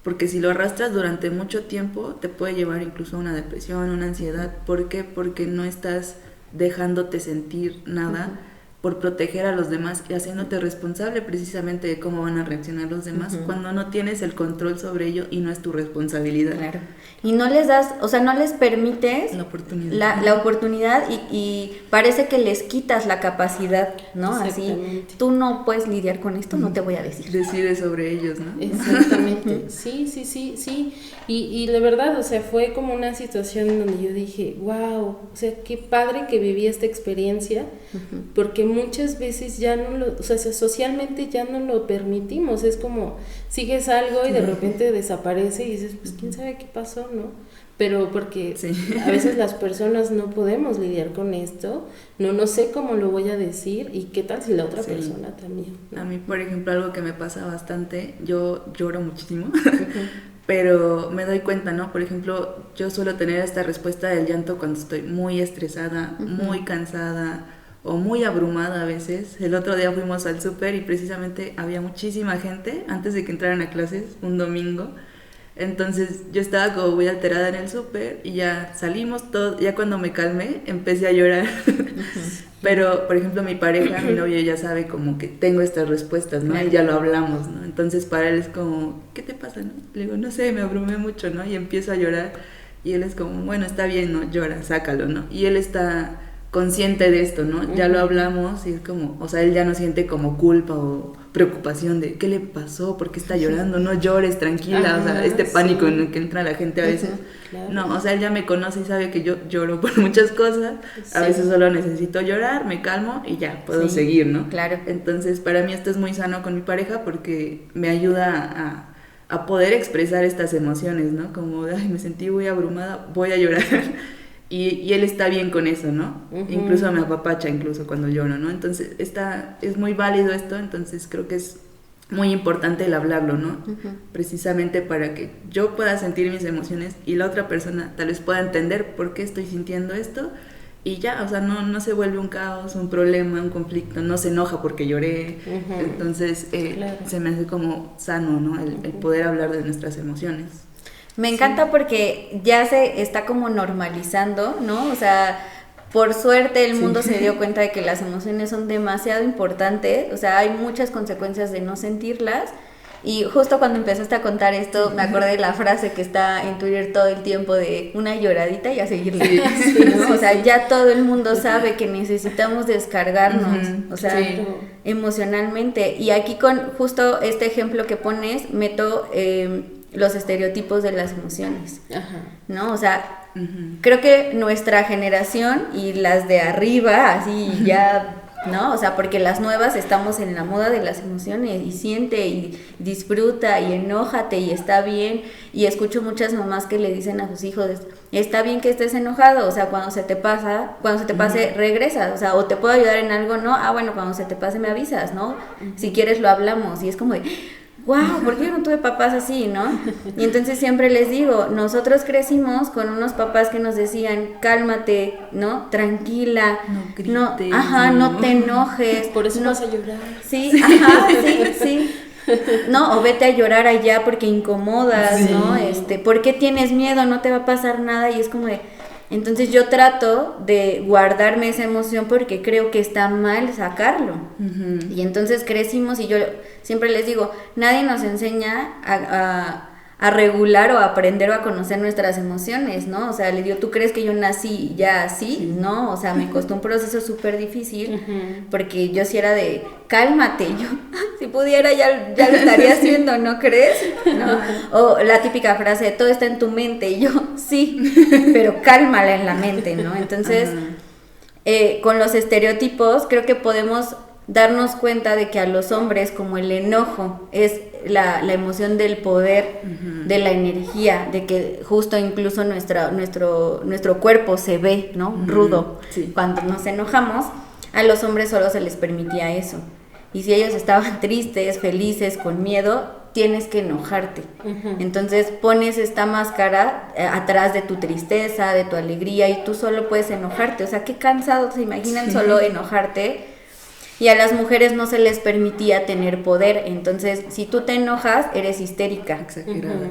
porque si lo arrastras durante mucho tiempo te puede llevar incluso a una depresión, una ansiedad. ¿Por qué? Porque no estás dejándote sentir nada por proteger a los demás y haciéndote responsable precisamente de cómo van a reaccionar los demás cuando no tienes el control sobre ello y no es tu responsabilidad. Claro. Y no les das, o sea, no les permites La oportunidad. la oportunidad y parece que les quitas la capacidad, ¿no? Así, tú no puedes lidiar con esto, no te voy a decir. Decides sobre ellos, ¿no? Exactamente, sí. Y la verdad, o sea, fue como una situación donde yo dije, wow, o sea, qué padre que viví esta experiencia, porque muchas veces ya no lo, o sea, socialmente ya no lo permitimos, es como, sigues algo y de repente desaparece y dices, pues quién sabe qué pasó, ¿no? Pero porque a veces las personas no podemos lidiar con esto, no sé cómo lo voy a decir y qué tal si la otra persona también, ¿no? A mí, por ejemplo, algo que me pasa bastante, yo lloro muchísimo, pero me doy cuenta, ¿no? Por ejemplo, yo suelo tener esta respuesta del llanto cuando estoy muy estresada, muy cansada o muy abrumada a veces. El otro día fuimos al súper y precisamente había muchísima gente antes de que entraran a clases, un domingo. Entonces yo estaba como muy alterada en el súper y ya salimos todos, ya cuando me calmé empecé a llorar. Pero, por ejemplo, mi pareja, mi novio ya sabe como que tengo estas respuestas, ¿no? Y ya lo hablamos, ¿no? Entonces para él es como, ¿qué te pasa, no? Le digo, no sé, me abrumé mucho, ¿no? Y empiezo a llorar y él es como, bueno, está bien, ¿no? Llora, sácalo, ¿no? Y él está consciente de esto, ¿no? Ya lo hablamos y es como, o sea, él ya no siente como culpa o preocupación de ¿qué le pasó? ¿Por qué está llorando? No llores, tranquila, o sea, este pánico en el que entra la gente a veces. Claro. No, o sea, él ya me conoce y sabe que yo lloro por muchas cosas, a veces solo necesito llorar, me calmo y ya puedo seguir, ¿no? Claro. Entonces, para mí esto es muy sano con mi pareja porque me ayuda a poder expresar estas emociones, ¿no? Como, ay, me sentí muy abrumada, voy a llorar. Y él está bien con eso, ¿no? Incluso me apapacha incluso cuando lloro, ¿no? Entonces es muy válido esto, entonces creo que es muy importante el hablarlo, ¿no? Precisamente para que yo pueda sentir mis emociones y la otra persona tal vez pueda entender por qué estoy sintiendo esto y ya, o sea, no se vuelve un caos, un problema, un conflicto, no se enoja porque lloré. Entonces se me hace como sano, ¿no? El poder hablar de nuestras emociones. Me encanta porque ya se está como normalizando, ¿no? O sea, por suerte el mundo se dio cuenta de que las emociones son demasiado importantes, o sea, hay muchas consecuencias de no sentirlas. Y justo cuando empezaste a contar esto, me acordé de la frase que está en Twitter todo el tiempo de una lloradita y a seguirle, ¿no? O sea, ya todo el mundo sabe que necesitamos descargarnos, o sea, emocionalmente. Y aquí con justo este ejemplo que pones, meto los estereotipos de las emociones, ¿no? O sea, creo que nuestra generación y las de arriba, así ya, ¿no? O sea, porque las nuevas estamos en la moda de las emociones y siente y disfruta y enójate y está bien. Y escucho muchas mamás que le dicen a sus hijos, está bien que estés enojado, o sea, cuando se te pase, regresas, o sea, o te puedo ayudar en algo, ¿no? Ah, bueno, cuando se te pase me avisas, ¿no? Si quieres lo hablamos. Y es como de, wow, ¿por qué yo no tuve papás así, no? Y entonces siempre les digo, nosotros crecimos con unos papás que nos decían, cálmate, ¿no? Tranquila, no grites, no te enojes. Por eso vas a llorar. Sí, sí. No, o vete a llorar allá porque incomodas, ¿no? ¿Por qué tienes miedo? No te va a pasar nada. Y es como de, Entonces yo trato de guardarme esa emoción porque creo que está mal sacarlo. Y entonces crecimos y yo siempre les digo, nadie nos enseña a regular o a aprender o a conocer nuestras emociones, ¿no? O sea, le digo, ¿tú crees que yo nací ya así? Sí. No, o sea, me costó un proceso súper difícil porque yo sí era de, cálmate, yo si pudiera ya lo estaría haciendo, ¿no crees? ¿No? O la típica frase, todo está en tu mente, y yo, sí, pero cálmala en la mente, ¿no? Entonces, con los estereotipos creo que podemos darnos cuenta de que a los hombres, como el enojo es la emoción del poder, de la energía, de que justo incluso nuestro cuerpo se ve, ¿no? Rudo. Sí. Cuando nos enojamos, a los hombres solo se les permitía eso. Y si ellos estaban tristes, felices, con miedo, tienes que enojarte. Entonces pones esta máscara atrás de tu tristeza, de tu alegría, y tú solo puedes enojarte. O sea, qué cansado, ¿se imaginan solo enojarte? Y a las mujeres no se les permitía tener poder, entonces si tú te enojas, eres histérica. Exagerada.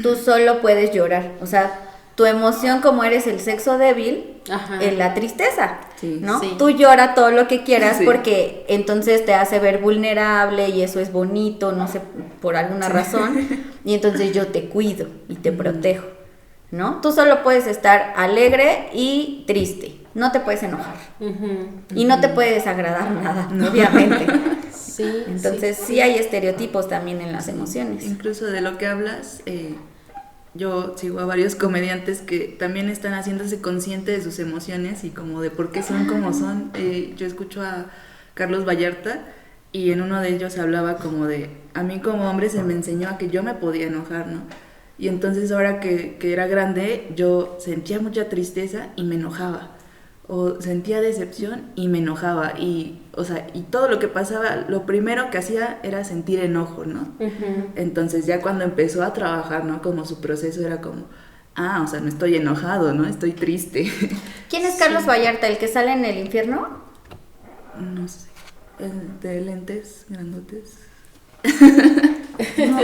Tú solo puedes llorar, o sea, tu emoción, como eres el sexo débil, es la tristeza, ¿no? Sí. Tú llora todo lo que quieras porque entonces te hace ver vulnerable y eso es bonito, no sé, por alguna razón, y entonces yo te cuido y te protejo, ¿no? Tú solo puedes estar alegre y triste. No te puedes enojar y no te puede desagradar nada, obviamente. Sí, entonces sí hay estereotipos también en las emociones. Incluso de lo que hablas, yo sigo a varios comediantes que también están haciéndose conscientes de sus emociones y como de por qué son como son. Yo escucho a Carlos Vallarta y en uno de ellos hablaba como de, a mí como hombre se me enseñó a que yo me podía enojar, ¿no? Y entonces ahora que era grande, yo sentía mucha tristeza y me enojaba. O sentía decepción y me enojaba, y todo lo que pasaba, lo primero que hacía era sentir enojo, ¿no? Entonces ya cuando empezó a trabajar, ¿no? Como su proceso era como, o sea, no estoy enojado, ¿no? Estoy triste. ¿Quién es Carlos Vallarta, el que sale en El Infierno? No sé, el de lentes grandotes. No,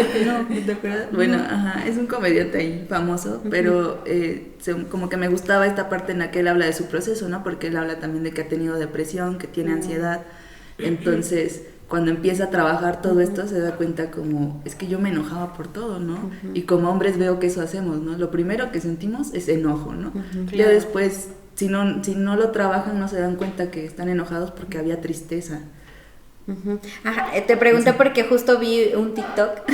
¿te acuerdas? Bueno, es un comediante ahí famoso, pero como que me gustaba esta parte en la que él habla de su proceso, ¿no? Porque él habla también de que ha tenido depresión, que tiene ansiedad. Entonces, cuando empieza a trabajar todo esto, se da cuenta como, es que yo me enojaba por todo, ¿no? Y como hombres veo que eso hacemos, ¿no? Lo primero que sentimos es enojo, ¿no? Claro. Ya después, si no lo trabajan, no se dan cuenta que están enojados porque había tristeza. Te pregunté porque justo vi un TikTok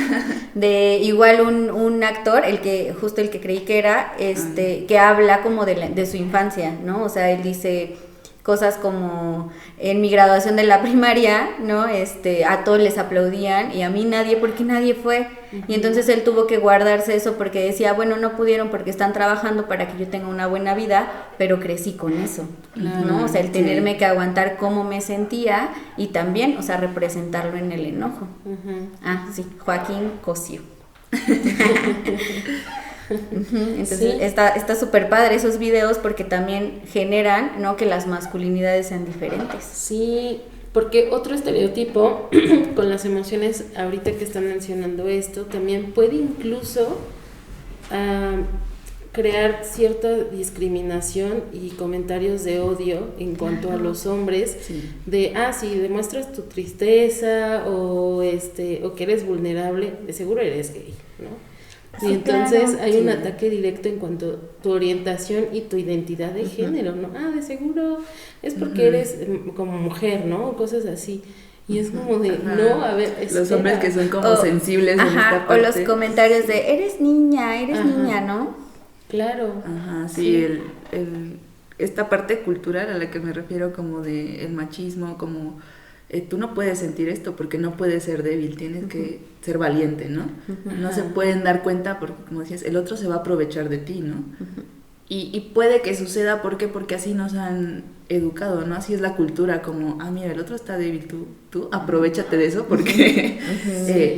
de igual un actor, el que creí que era, que habla como de su infancia, ¿no? O sea, él dice cosas como, en mi graduación de la primaria, ¿no? A todos les aplaudían y a mí nadie, porque nadie fue. Y entonces él tuvo que guardarse eso porque decía, bueno, no pudieron porque están trabajando para que yo tenga una buena vida, pero crecí con eso, ¿no? O sea, el tenerme que aguantar cómo me sentía y también, o sea, representarlo en el enojo. Sí, Joaquín Cosio. Entonces está súper padre esos videos porque también generan, ¿no? Que las masculinidades sean diferentes. Sí, porque otro estereotipo con las emociones, ahorita que están mencionando esto, también puede incluso crear cierta discriminación y comentarios de odio en cuanto a los hombres, de si demuestras tu tristeza o que eres vulnerable, de seguro eres gay, ¿no? Y entonces hay un ataque directo en cuanto a tu orientación y tu identidad de género, ¿no? De seguro es porque eres como mujer, ¿no? Cosas así. Y es como de, no, a ver, espera. Los hombres que son como sensibles en esta parte. O los comentarios de, eres niña, ¿no? Claro. Sí. Esta parte cultural a la que me refiero, como de el machismo, como tú no puedes sentir esto porque no puedes ser débil, tienes que ser valiente, ¿no? No se pueden dar cuenta porque, como decías, el otro se va a aprovechar de ti, ¿no? Y puede que suceda, ¿por qué? Porque así nos han educado, ¿no? Así es la cultura, como, mira, el otro está débil, tú aprovechate de eso porque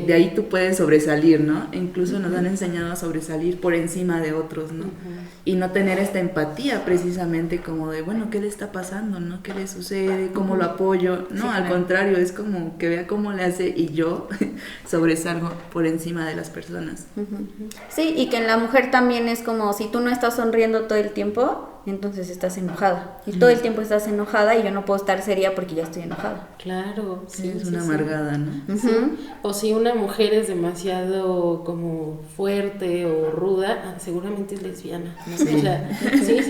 de ahí tú puedes sobresalir, ¿no? E incluso nos han enseñado a sobresalir por encima de otros, ¿no? Y no tener esta empatía precisamente como de, bueno, ¿qué le está pasando, no? ¿Qué le sucede? ¿Cómo lo apoyo? No, al contrario, es como que vea cómo le hace y yo sobresalgo por encima de las personas. Sí, y que en la mujer también es como, si tú no estás sonriendo todo el tiempo, entonces estás enojada. Y todo el tiempo estás enojada y yo no puedo estar seria porque ya estoy enojada. Claro, sí, es una amargada, ¿no? Sí. O si una mujer es demasiado como fuerte o ruda, seguramente es lesbiana, ¿no? Sí. O sea,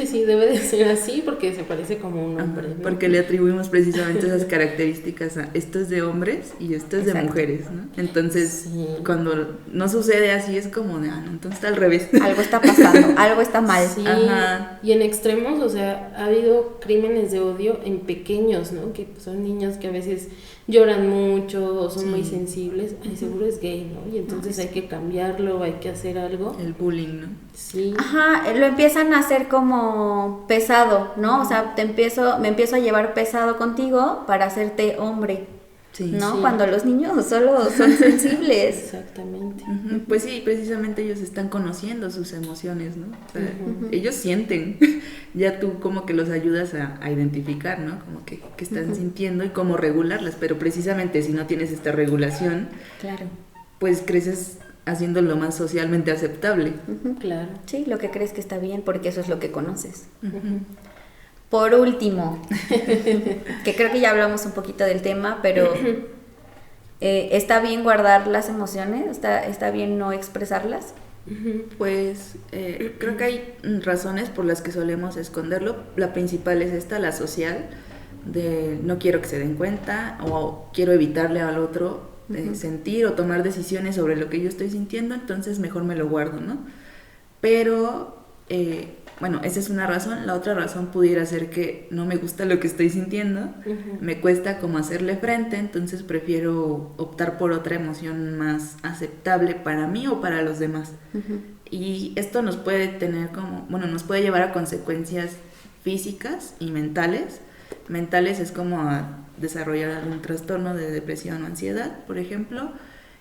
sí, debe de ser así porque se parece como un hombre, ¿no? Porque le atribuimos precisamente esas características a esto es de hombres y esto es de mujeres, ¿no? Entonces, cuando no sucede así es como de, no, entonces está al revés. Algo está pasando, algo está mal. Sí, y en extremos, o sea, ha habido crímenes de odio en pequeños, ¿no? Que son niños que a veces lloran mucho o son muy sensibles, seguro es gay, ¿no? Y entonces hay que cambiarlo, hay que hacer algo. El bullying, ¿no? Sí. Lo empiezan a hacer como pesado, ¿no? O sea, me empiezo a llevar pesado contigo para hacerte hombre. Sí, ¿no? Sí. Cuando los niños solo son sensibles. Exactamente. Pues sí, precisamente ellos están conociendo sus emociones, ¿no? O sea, ellos sienten, ya tú como que los ayudas a identificar, ¿no? Como que están sintiendo y cómo regularlas, pero precisamente si no tienes esta regulación, claro, pues creces haciéndolo más socialmente aceptable. Claro. Sí, lo que crees que está bien porque eso es lo que conoces. Por último, que creo que ya hablamos un poquito del tema, pero ¿está bien guardar las emociones? ¿Está bien no expresarlas? Pues creo que hay razones por las que solemos esconderlo. La principal es esta, la social, de no quiero que se den cuenta o quiero evitarle al otro sentir o tomar decisiones sobre lo que yo estoy sintiendo, entonces mejor me lo guardo, ¿no? Pero... bueno, esa es una razón. La otra razón pudiera ser que no me gusta lo que estoy sintiendo, me cuesta como hacerle frente, entonces prefiero optar por otra emoción más aceptable para mí o para los demás. Y esto nos puede tener nos puede llevar a consecuencias físicas y mentales. Mentales es como a desarrollar algún trastorno de depresión o ansiedad, por ejemplo.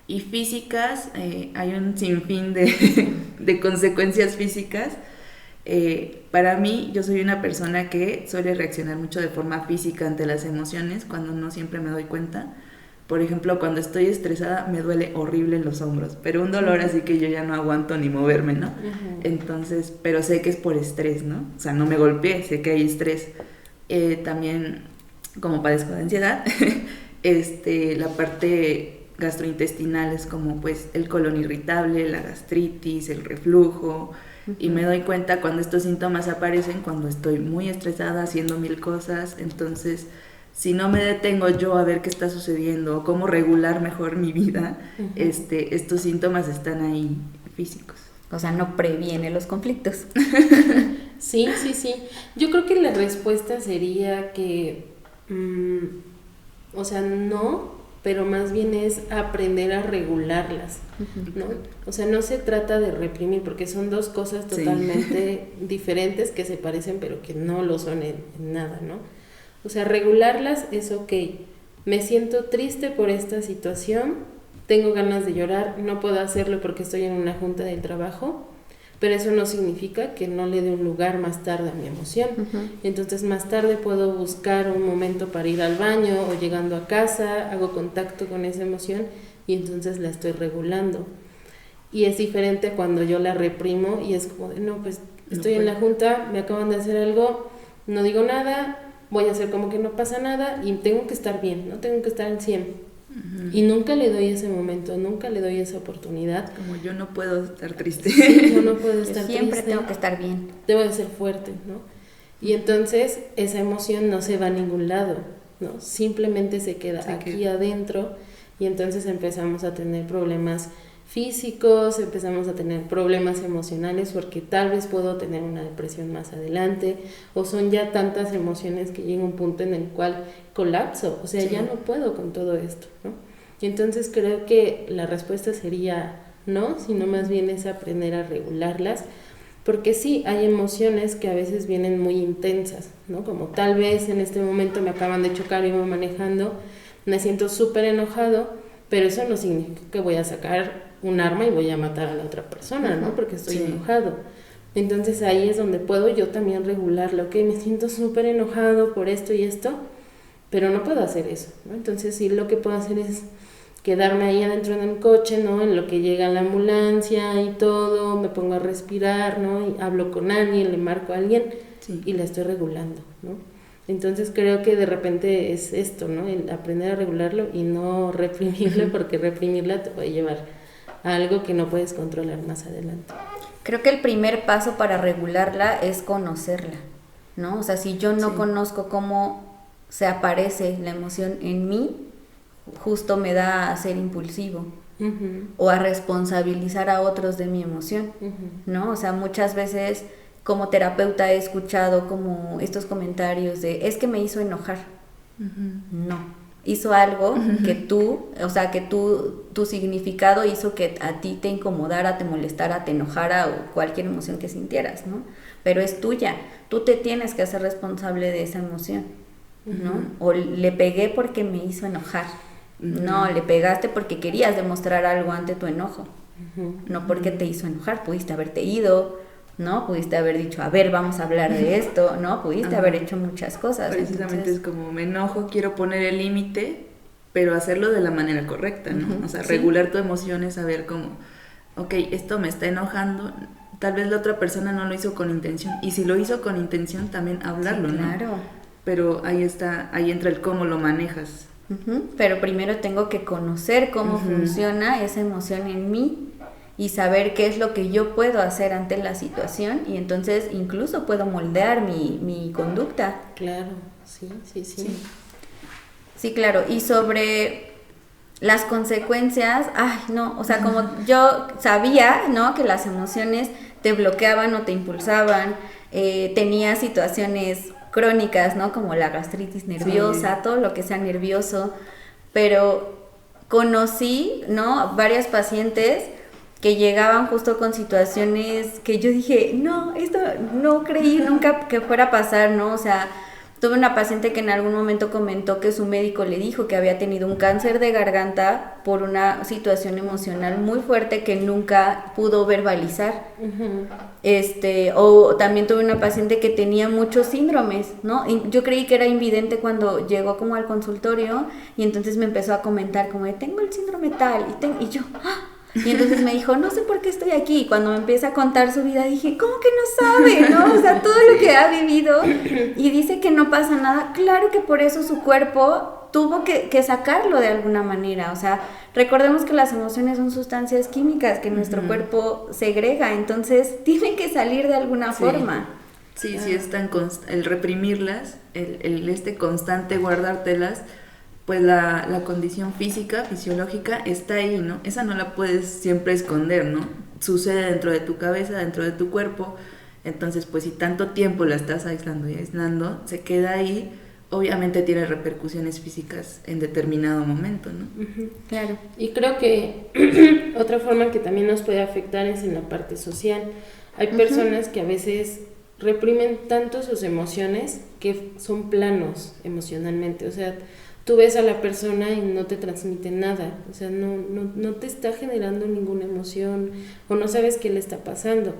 Y físicas, hay un sinfín de consecuencias físicas. Para mí, yo soy una persona que suele reaccionar mucho de forma física ante las emociones cuando no siempre me doy cuenta. Por ejemplo, cuando estoy estresada me duele horrible los hombros, pero un dolor así que yo ya no aguanto ni moverme, ¿no? Entonces, pero sé que es por estrés, ¿no? O sea, no me golpeé, sé que hay estrés. También, como padezco de ansiedad, la parte gastrointestinal es como pues el colon irritable, la gastritis, el reflujo. Y me doy cuenta cuando estos síntomas aparecen cuando estoy muy estresada haciendo mil cosas. Entonces, si no me detengo yo a ver qué está sucediendo o cómo regular mejor mi vida, estos síntomas están ahí físicos. O sea, no previene los conflictos. Sí. Yo creo que la respuesta sería que, o sea, no, pero más bien es aprender a regularlas, ¿no? O sea, no se trata de reprimir, porque son dos cosas totalmente diferentes que se parecen, pero que no lo son en nada, ¿no? O sea, regularlas es ok, me siento triste por esta situación, tengo ganas de llorar, no puedo hacerlo porque estoy en una junta del trabajo, pero eso no significa que no le dé un lugar más tarde a mi emoción. Entonces más tarde puedo buscar un momento para ir al baño o llegando a casa, hago contacto con esa emoción y entonces la estoy regulando. Y es diferente cuando yo la reprimo y es como de, no, pues estoy en la junta, me acaban de hacer algo, no digo nada, voy a hacer como que no pasa nada y tengo que estar bien, no tengo que estar al 100. Y nunca le doy ese momento, nunca le doy esa oportunidad. Como yo no puedo estar triste. Sí, yo no puedo estar siempre triste. Tengo que estar bien. Debo de ser fuerte, ¿no? Y entonces esa emoción no se va a ningún lado, ¿no? Simplemente se queda aquí adentro y entonces empezamos a tener problemas físicos, empezamos a tener problemas emocionales porque tal vez puedo tener una depresión más adelante o son ya tantas emociones que llega un punto en el cual colapso, o sea, ya no puedo con todo esto, ¿no? Y entonces creo que la respuesta sería no, sino más bien es aprender a regularlas Porque sí, hay emociones que a veces vienen muy intensas, ¿no? Como tal vez en este momento me acaban de chocar y voy manejando, me siento súper enojado, pero eso no significa que voy a sacar un arma y voy a matar a la otra persona, ¿no? Porque estoy enojado. Entonces ahí es donde puedo yo también regularlo, ok, me siento súper enojado por esto y esto, pero no puedo hacer eso, ¿no? Entonces sí, lo que puedo hacer es quedarme ahí adentro del coche, ¿no? En lo que llega la ambulancia y todo, me pongo a respirar, ¿no? Y hablo con alguien, le marco a alguien y la estoy regulando, ¿no? Entonces creo que de repente es esto, ¿no? El aprender a regularlo y no reprimirlo, porque reprimirla te puede llevar a algo que no puedes controlar más adelante. Creo que el primer paso para regularla es conocerla, ¿no? O sea, si yo no conozco cómo se aparece la emoción en mí, justo me da a ser impulsivo o a responsabilizar a otros de mi emoción, ¿no? O sea, muchas veces como terapeuta he escuchado como estos comentarios de, es que me hizo enojar. No, hizo algo que tú, o sea, que tu significado hizo que a ti te incomodara, te molestara, te enojara o cualquier emoción que sintieras, ¿no? Pero es tuya, tú te tienes que hacer responsable de esa emoción, ¿no? O le pegué porque me hizo enojar. No, le pegaste porque querías demostrar algo ante tu enojo, no porque te hizo enojar. Pudiste haberte ido, ¿no? Pudiste haber dicho, a ver, vamos a hablar de esto, ¿no? Pudiste haber hecho muchas cosas. Precisamente entonces, es como, me enojo, quiero poner el límite, pero hacerlo de la manera correcta, ¿no? O sea, regular tu emoción es saber cómo, ok, esto me está enojando, tal vez la otra persona no lo hizo con intención, y si lo hizo con intención, también hablarlo, claro. ¿no? Pero ahí entra el cómo lo manejas. Pero primero tengo que conocer cómo funciona esa emoción en mí y saber qué es lo que yo puedo hacer ante la situación, y entonces incluso puedo moldear mi conducta. Claro, sí. Sí, claro. Y sobre las consecuencias, ay, no, o sea, como yo sabía, ¿no? Que las emociones te bloqueaban o te impulsaban, tenía situaciones crónicas, ¿no? Como la gastritis nerviosa, todo lo que sea nervioso, pero conocí, ¿no? Varias pacientes que llegaban justo con situaciones que yo dije, no, esto no creí nunca que fuera a pasar, ¿no? O sea, tuve una paciente que en algún momento comentó que su médico le dijo que había tenido un cáncer de garganta por una situación emocional muy fuerte que nunca pudo verbalizar. O también tuve una paciente que tenía muchos síndromes, ¿no? Y yo creí que era invidente cuando llegó como al consultorio, y entonces me empezó a comentar como de, tengo el síndrome tal, y yo, ¡ah! Y entonces me dijo, no sé por qué estoy aquí. Y cuando me empieza a contar su vida, dije, ¿cómo que no sabe, no? O sea, todo lo que ha vivido, y dice que no pasa nada. Claro que por eso su cuerpo tuvo que sacarlo de alguna manera. O sea, recordemos que las emociones son sustancias químicas que nuestro cuerpo segrega, entonces tienen que salir de alguna forma. Sí, es tan el reprimirlas, el constante guardártelas, pues la condición física, fisiológica está ahí, ¿no? Esa no la puedes siempre esconder, ¿no? Sucede dentro de tu cabeza, dentro de tu cuerpo. Entonces, pues si tanto tiempo la estás aislando, se queda ahí, obviamente tiene repercusiones físicas en determinado momento, ¿no? Claro. Y creo que otra forma que también nos puede afectar es en la parte social. Hay personas que a veces reprimen tanto sus emociones que son planos emocionalmente, o sea, tú ves a la persona y no te transmite nada, o sea, no te está generando ninguna emoción o no sabes qué le está pasando.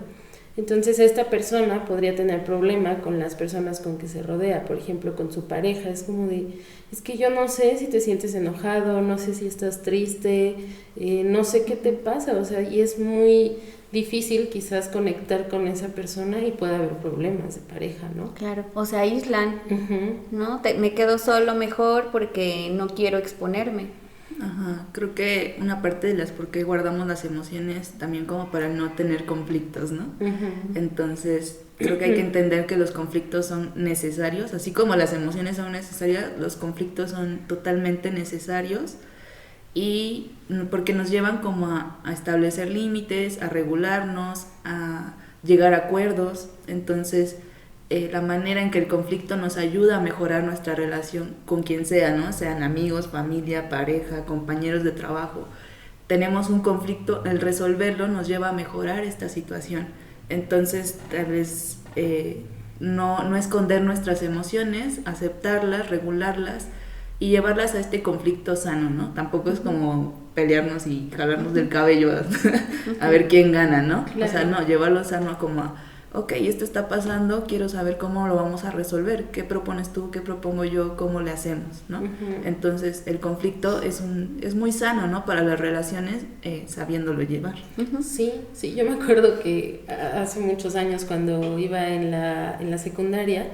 Entonces esta persona podría tener problema con las personas con que se rodea, por ejemplo con su pareja. Es como de, es que yo no sé si te sientes enojado, no sé si estás triste, no sé qué te pasa, o sea, y es muy difícil quizás conectar con esa persona y puede haber problemas de pareja, ¿no? Claro, o se aíslan, ¿no? Me quedo solo mejor porque no quiero exponerme. Ajá, creo que una parte de las por qué guardamos las emociones también como para no tener conflictos, ¿no? Entonces, creo que hay que entender que los conflictos son necesarios, así como las emociones son necesarias, los conflictos son totalmente necesarios, y porque nos llevan como a establecer límites, a regularnos, a llegar a acuerdos. Entonces, la manera en que el conflicto nos ayuda a mejorar nuestra relación con quien sea, ¿no? Sean amigos, familia, pareja, compañeros de trabajo. Tenemos un conflicto, el resolverlo nos lleva a mejorar esta situación. Entonces, tal vez no esconder nuestras emociones, aceptarlas, regularlas y llevarlas a este conflicto sano, ¿no? Tampoco es como pelearnos y jalarnos del cabello a ver quién gana, ¿no? Claro. O sea, no, llevarlo sano como a, ok, esto está pasando, quiero saber cómo lo vamos a resolver, qué propones tú, qué propongo yo, cómo le hacemos, ¿no? Entonces, el conflicto es muy sano, ¿no? Para las relaciones, sabiéndolo llevar. Sí, yo me acuerdo que hace muchos años cuando iba en la secundaria,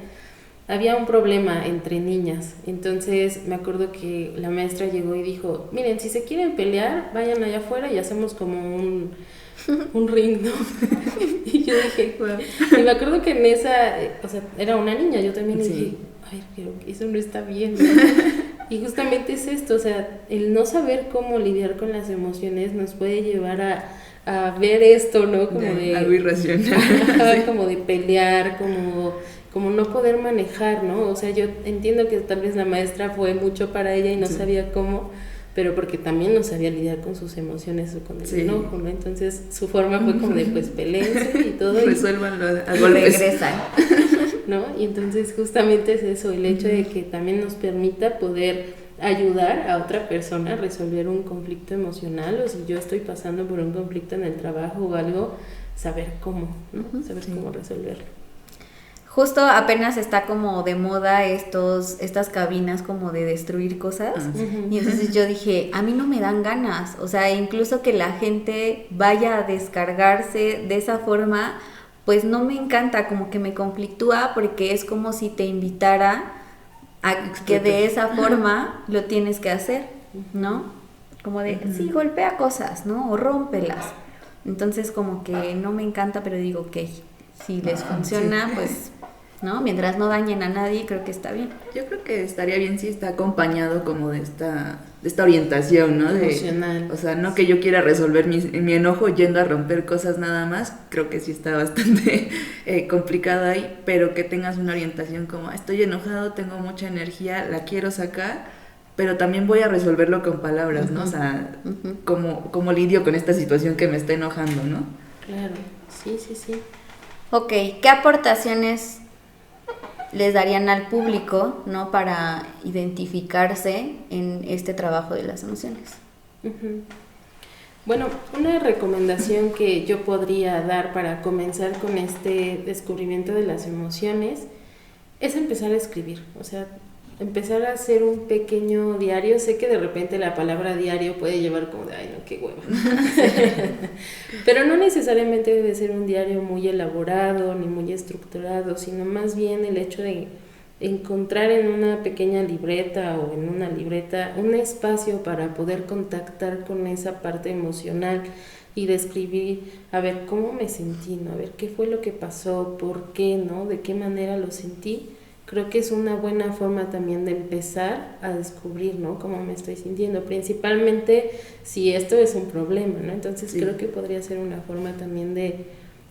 había un problema entre niñas. Entonces me acuerdo que la maestra llegó y dijo, miren, si se quieren pelear, vayan allá afuera y hacemos como un ring, ¿no? Y yo dije, y me acuerdo que en esa, o sea, era una niña, yo también dije, ay, pero eso no está bien, ¿no? Y justamente es esto, o sea, el no saber cómo lidiar con las emociones nos puede llevar a ver esto, ¿no? Como de algo irracional. como de pelear, como no poder manejar, ¿no? O sea, yo entiendo que tal vez la maestra fue mucho para ella y no sabía cómo, pero porque también no sabía lidiar con sus emociones o con el enojo, ¿no? Entonces su forma fue como de pues peleense y todo. Resuélvanlo a golpes. Regresan. ¿No? Y entonces justamente es eso, el hecho de que también nos permita poder ayudar a otra persona a resolver un conflicto emocional, o si yo estoy pasando por un conflicto en el trabajo o algo, saber cómo, ¿no? Saber cómo resolverlo. Justo apenas está como de moda estas cabinas como de destruir cosas. Y entonces yo dije, a mí no me dan ganas, o sea, incluso que la gente vaya a descargarse de esa forma, pues no me encanta, como que me conflictúa porque es como si te invitara a que de esa forma lo tienes que hacer, ¿no? Como de, sí, golpea cosas, ¿no? O rómpelas. Entonces como que no me encanta, pero digo, ok, si les funciona, pues, ¿no? Mientras no dañen a nadie, creo que está bien. Yo creo que estaría bien si está acompañado como de esta orientación, ¿no? Emocional. O sea, no que yo quiera resolver mi enojo yendo a romper cosas nada más, creo que sí está bastante complicado ahí, pero que tengas una orientación como, estoy enojado, tengo mucha energía, la quiero sacar, pero también voy a resolverlo con palabras, ¿no? O sea, como lidio con esta situación que me está enojando, ¿no? Claro, sí. Ok, ¿qué aportaciones les darían al público, ¿no? Para identificarse en este trabajo de las emociones? Bueno, una recomendación que yo podría dar para comenzar con este descubrimiento de las emociones es empezar a escribir, o sea, empezar a hacer un pequeño diario. Sé que de repente la palabra diario puede llevar como de, ay no, qué hueva. Pero no necesariamente debe ser un diario muy elaborado ni muy estructurado, sino más bien el hecho de encontrar en una pequeña libreta o en una libreta un espacio para poder contactar con esa parte emocional y describir, a ver cómo me sentí, ¿no? A ver qué fue lo que pasó, por qué, ¿no? De qué manera lo sentí. Creo que es una buena forma también de empezar a descubrir, ¿no? Cómo me estoy sintiendo, principalmente si esto es un problema, ¿no? Entonces creo que podría ser una forma también de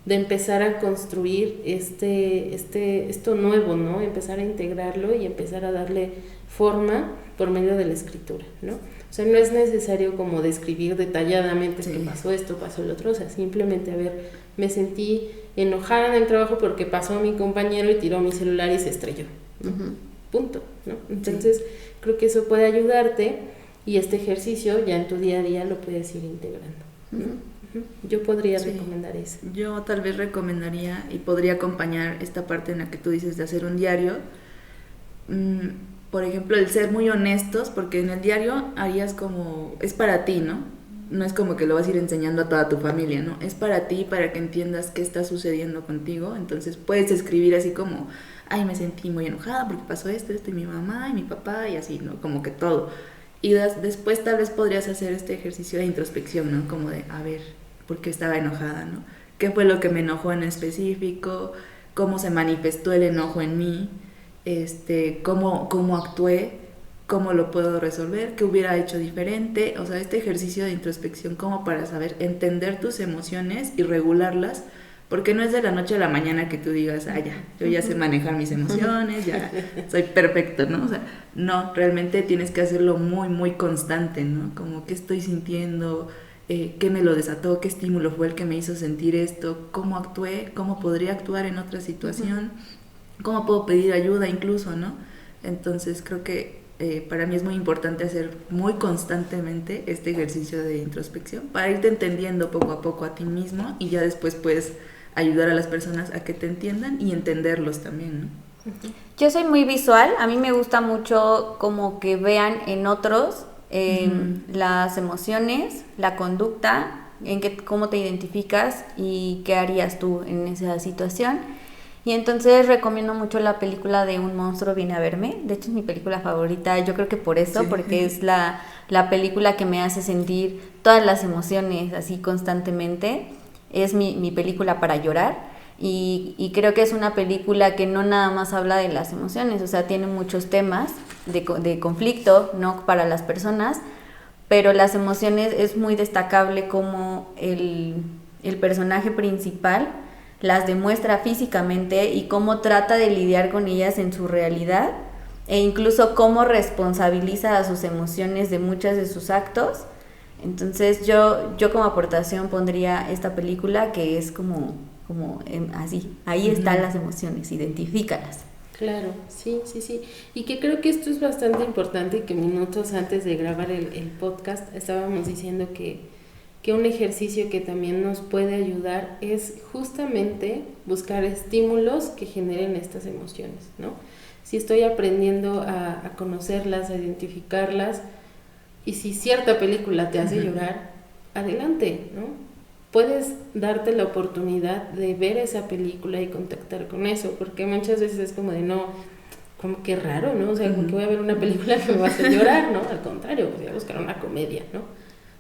empezar a construir esto nuevo, ¿no? Empezar a integrarlo y empezar a darle forma por medio de la escritura, ¿no? O sea, no es necesario como describir detalladamente que pasó esto, pasó lo otro, o sea, simplemente, a ver, me sentí enojada en el trabajo porque pasó mi compañero y tiró mi celular y se estrelló. Punto, ¿no? Entonces, creo que eso puede ayudarte y este ejercicio ya en tu día a día lo puedes ir integrando, ¿no? Yo podría recomendar eso. Yo tal vez recomendaría y podría acompañar esta parte en la que tú dices de hacer un diario. Por ejemplo, el ser muy honestos, porque en el diario harías como, es para ti, ¿no? No es como que lo vas a ir enseñando a toda tu familia, ¿no? Es para ti, para que entiendas qué está sucediendo contigo. Entonces puedes escribir así como, ay, me sentí muy enojada porque pasó esto, y mi mamá y mi papá y así, ¿no? Como que todo. Y después tal vez podrías hacer este ejercicio de introspección, ¿no? Como de, a ver, ¿por qué estaba enojada, no? ¿Qué fue lo que me enojó en específico? ¿Cómo se manifestó el enojo en mí? ¿Cómo actué? ¿Cómo lo puedo resolver? ¿Qué hubiera hecho diferente? O sea, este ejercicio de introspección como para saber entender tus emociones y regularlas, porque no es de la noche a la mañana que tú digas, ya, yo ya sé manejar mis emociones, ya soy perfecto, ¿no? O sea, no, realmente tienes que hacerlo muy, muy constante, ¿no? Como qué estoy sintiendo, qué me lo desató, qué estímulo fue el que me hizo sentir esto, cómo actué, cómo podría actuar en otra situación, cómo puedo pedir ayuda incluso, ¿no? Entonces creo que para mí es muy importante hacer muy constantemente este ejercicio de introspección para irte entendiendo poco a poco a ti mismo y ya después puedes ayudar a las personas a que te entiendan y entenderlos también, ¿no? Yo soy muy visual, a mí me gusta mucho como que vean en otros las emociones, la conducta, cómo te identificas y qué harías tú en esa situación. Y entonces recomiendo mucho la película de Un monstruo viene a verme. De hecho es mi película favorita, yo creo que por eso, porque es la película que me hace sentir todas las emociones así constantemente. Es mi película para llorar. Y creo que es una película que no nada más habla de las emociones, o sea, tiene muchos temas de conflicto, ¿no? Para las personas, pero las emociones es muy destacable como el personaje principal las demuestra físicamente y cómo trata de lidiar con ellas en su realidad e incluso cómo responsabiliza a sus emociones de muchos de sus actos. Entonces yo como aportación pondría esta película que es como así, ahí están las emociones, identifícalas. Claro, sí. Y que creo que esto es bastante importante, que minutos antes de grabar el podcast estábamos diciendo que un ejercicio que también nos puede ayudar es justamente buscar estímulos que generen estas emociones, ¿no? Si estoy aprendiendo a conocerlas, a identificarlas, y si cierta película te hace llorar, adelante, ¿no? Puedes darte la oportunidad de ver esa película y contactar con eso, porque muchas veces es como de no, como que raro, ¿no? O sea, como que voy a ver una película que me va a hacer llorar, ¿no? Al contrario, voy a buscar una comedia, ¿no?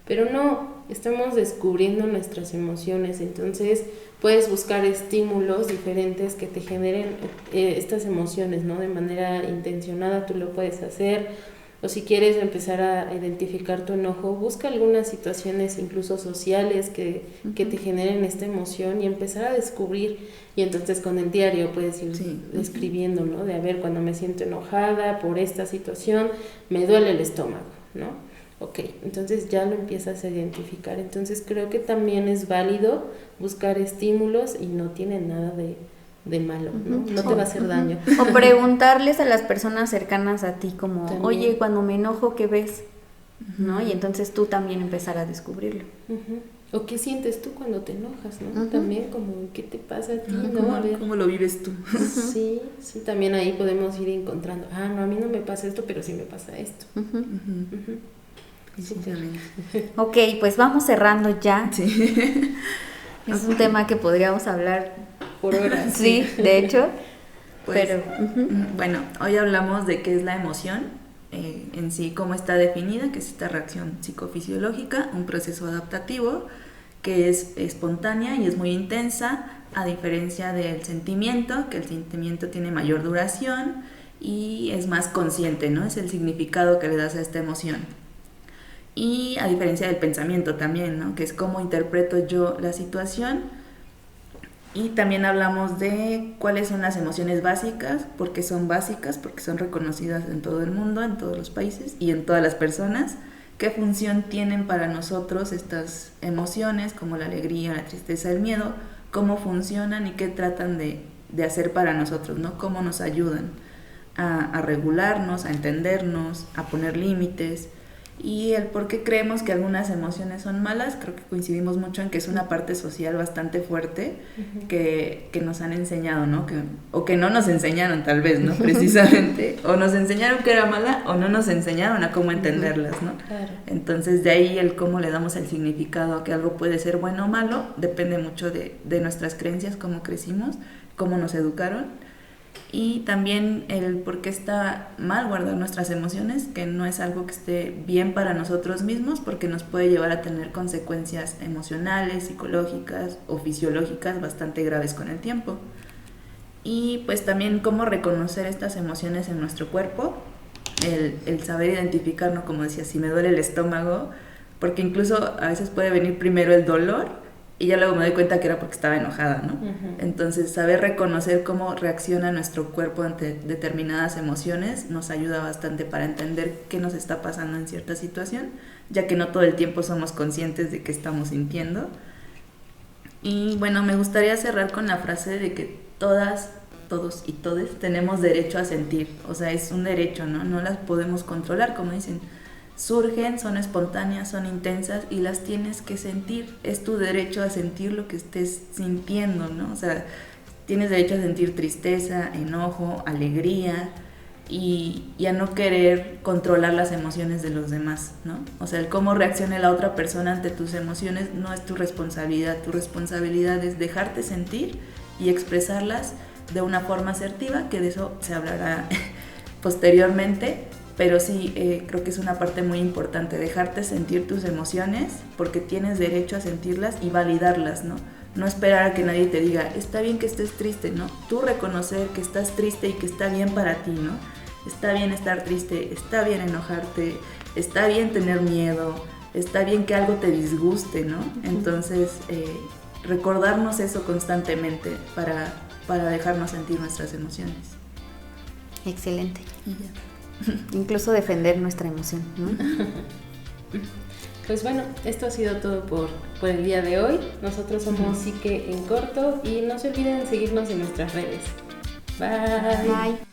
Pero no, estamos descubriendo nuestras emociones, entonces puedes buscar estímulos diferentes que te generen estas emociones, ¿no? De manera intencionada tú lo puedes hacer. O si quieres empezar a identificar tu enojo, busca algunas situaciones incluso sociales que te generen esta emoción y empezar a descubrir. Y entonces con el diario puedes ir escribiendo, ¿no? De a ver, cuando me siento enojada por esta situación, me duele el estómago, ¿no? Ok, entonces ya lo empiezas a identificar. Entonces creo que también es válido buscar estímulos y no tiene nada de malo, ¿no? No te va a hacer daño. O preguntarles a las personas cercanas a ti como, también. Oye, cuando me enojo, ¿qué ves? ¿No? Y entonces tú también empezar a descubrirlo. O qué sientes tú cuando te enojas, ¿no? También como, ¿qué te pasa a ti? ¿No? ¿Cómo lo vives tú? Sí, también ahí podemos ir encontrando, no, a mí no me pasa esto, pero sí me pasa esto. Sí. Ok, pues vamos cerrando ya. Sí. Es un tema que podríamos hablar por horas. Sí, de hecho. Pues, pero bueno, hoy hablamos de qué es la emoción en sí, cómo está definida, que es esta reacción psicofisiológica, un proceso adaptativo que es espontánea y es muy intensa, a diferencia del sentimiento, que el sentimiento tiene mayor duración y es más consciente, ¿no? Es el significado que le das a esta emoción. Y a diferencia del pensamiento también, ¿no? Que es cómo interpreto yo la situación. Y también hablamos de cuáles son las emociones básicas, porque son reconocidas en todo el mundo, en todos los países y en todas las personas. Qué función tienen para nosotros estas emociones, como la alegría, la tristeza, el miedo, cómo funcionan y qué tratan de hacer para nosotros, ¿no? Cómo nos ayudan a regularnos, a entendernos, a poner límites. Y el por qué creemos que algunas emociones son malas, creo que coincidimos mucho en que es una parte social bastante fuerte que nos han enseñado, ¿no? O que no nos enseñaron tal vez, ¿no? Precisamente, o nos enseñaron que era mala o no nos enseñaron a cómo entenderlas, ¿no? Claro. Entonces de ahí el cómo le damos el significado a que algo puede ser bueno o malo, depende mucho de nuestras creencias, cómo crecimos, cómo nos educaron. Y también el por qué está mal guardar nuestras emociones, que no es algo que esté bien para nosotros mismos, porque nos puede llevar a tener consecuencias emocionales, psicológicas o fisiológicas bastante graves con el tiempo. Y pues también cómo reconocer estas emociones en nuestro cuerpo, el saber identificar, ¿no? Como decía, si me duele el estómago, porque incluso a veces puede venir primero el dolor y ya luego me doy cuenta que era porque estaba enojada, ¿no? Entonces, saber reconocer cómo reacciona nuestro cuerpo ante determinadas emociones nos ayuda bastante para entender qué nos está pasando en cierta situación. ya que no todo el tiempo somos conscientes de que estamos sintiendo. Y bueno, me gustaría cerrar con la frase de que todas, todos y todes tenemos derecho a sentir. O sea, es un derecho, ¿no? No las podemos controlar, como dicen. Surgen, son espontáneas, son intensas y las tienes que sentir. Es tu derecho a sentir lo que estés sintiendo, ¿no? O sea, tienes derecho a sentir tristeza, enojo, alegría y a no querer controlar las emociones de los demás, ¿no? O sea, el cómo reaccione la otra persona ante tus emociones no es tu responsabilidad. Tu responsabilidad es dejarte sentir y expresarlas de una forma asertiva, que de eso se hablará posteriormente, pero sí, creo que es una parte muy importante, dejarte sentir tus emociones porque tienes derecho a sentirlas y validarlas, ¿no? No esperar a que nadie te diga, está bien que estés triste, ¿no? Tú reconocer que estás triste y que está bien para ti, ¿no? Está bien estar triste, está bien enojarte, está bien tener miedo, está bien que algo te disguste, ¿no? Entonces, recordarnos eso constantemente para dejarnos sentir nuestras emociones. Excelente. Y ya. Incluso defender nuestra emoción, ¿no? Pues bueno, esto ha sido todo por el día de hoy. Nosotros somos Psique en Corto y no se olviden seguirnos en nuestras redes. Bye. Bye.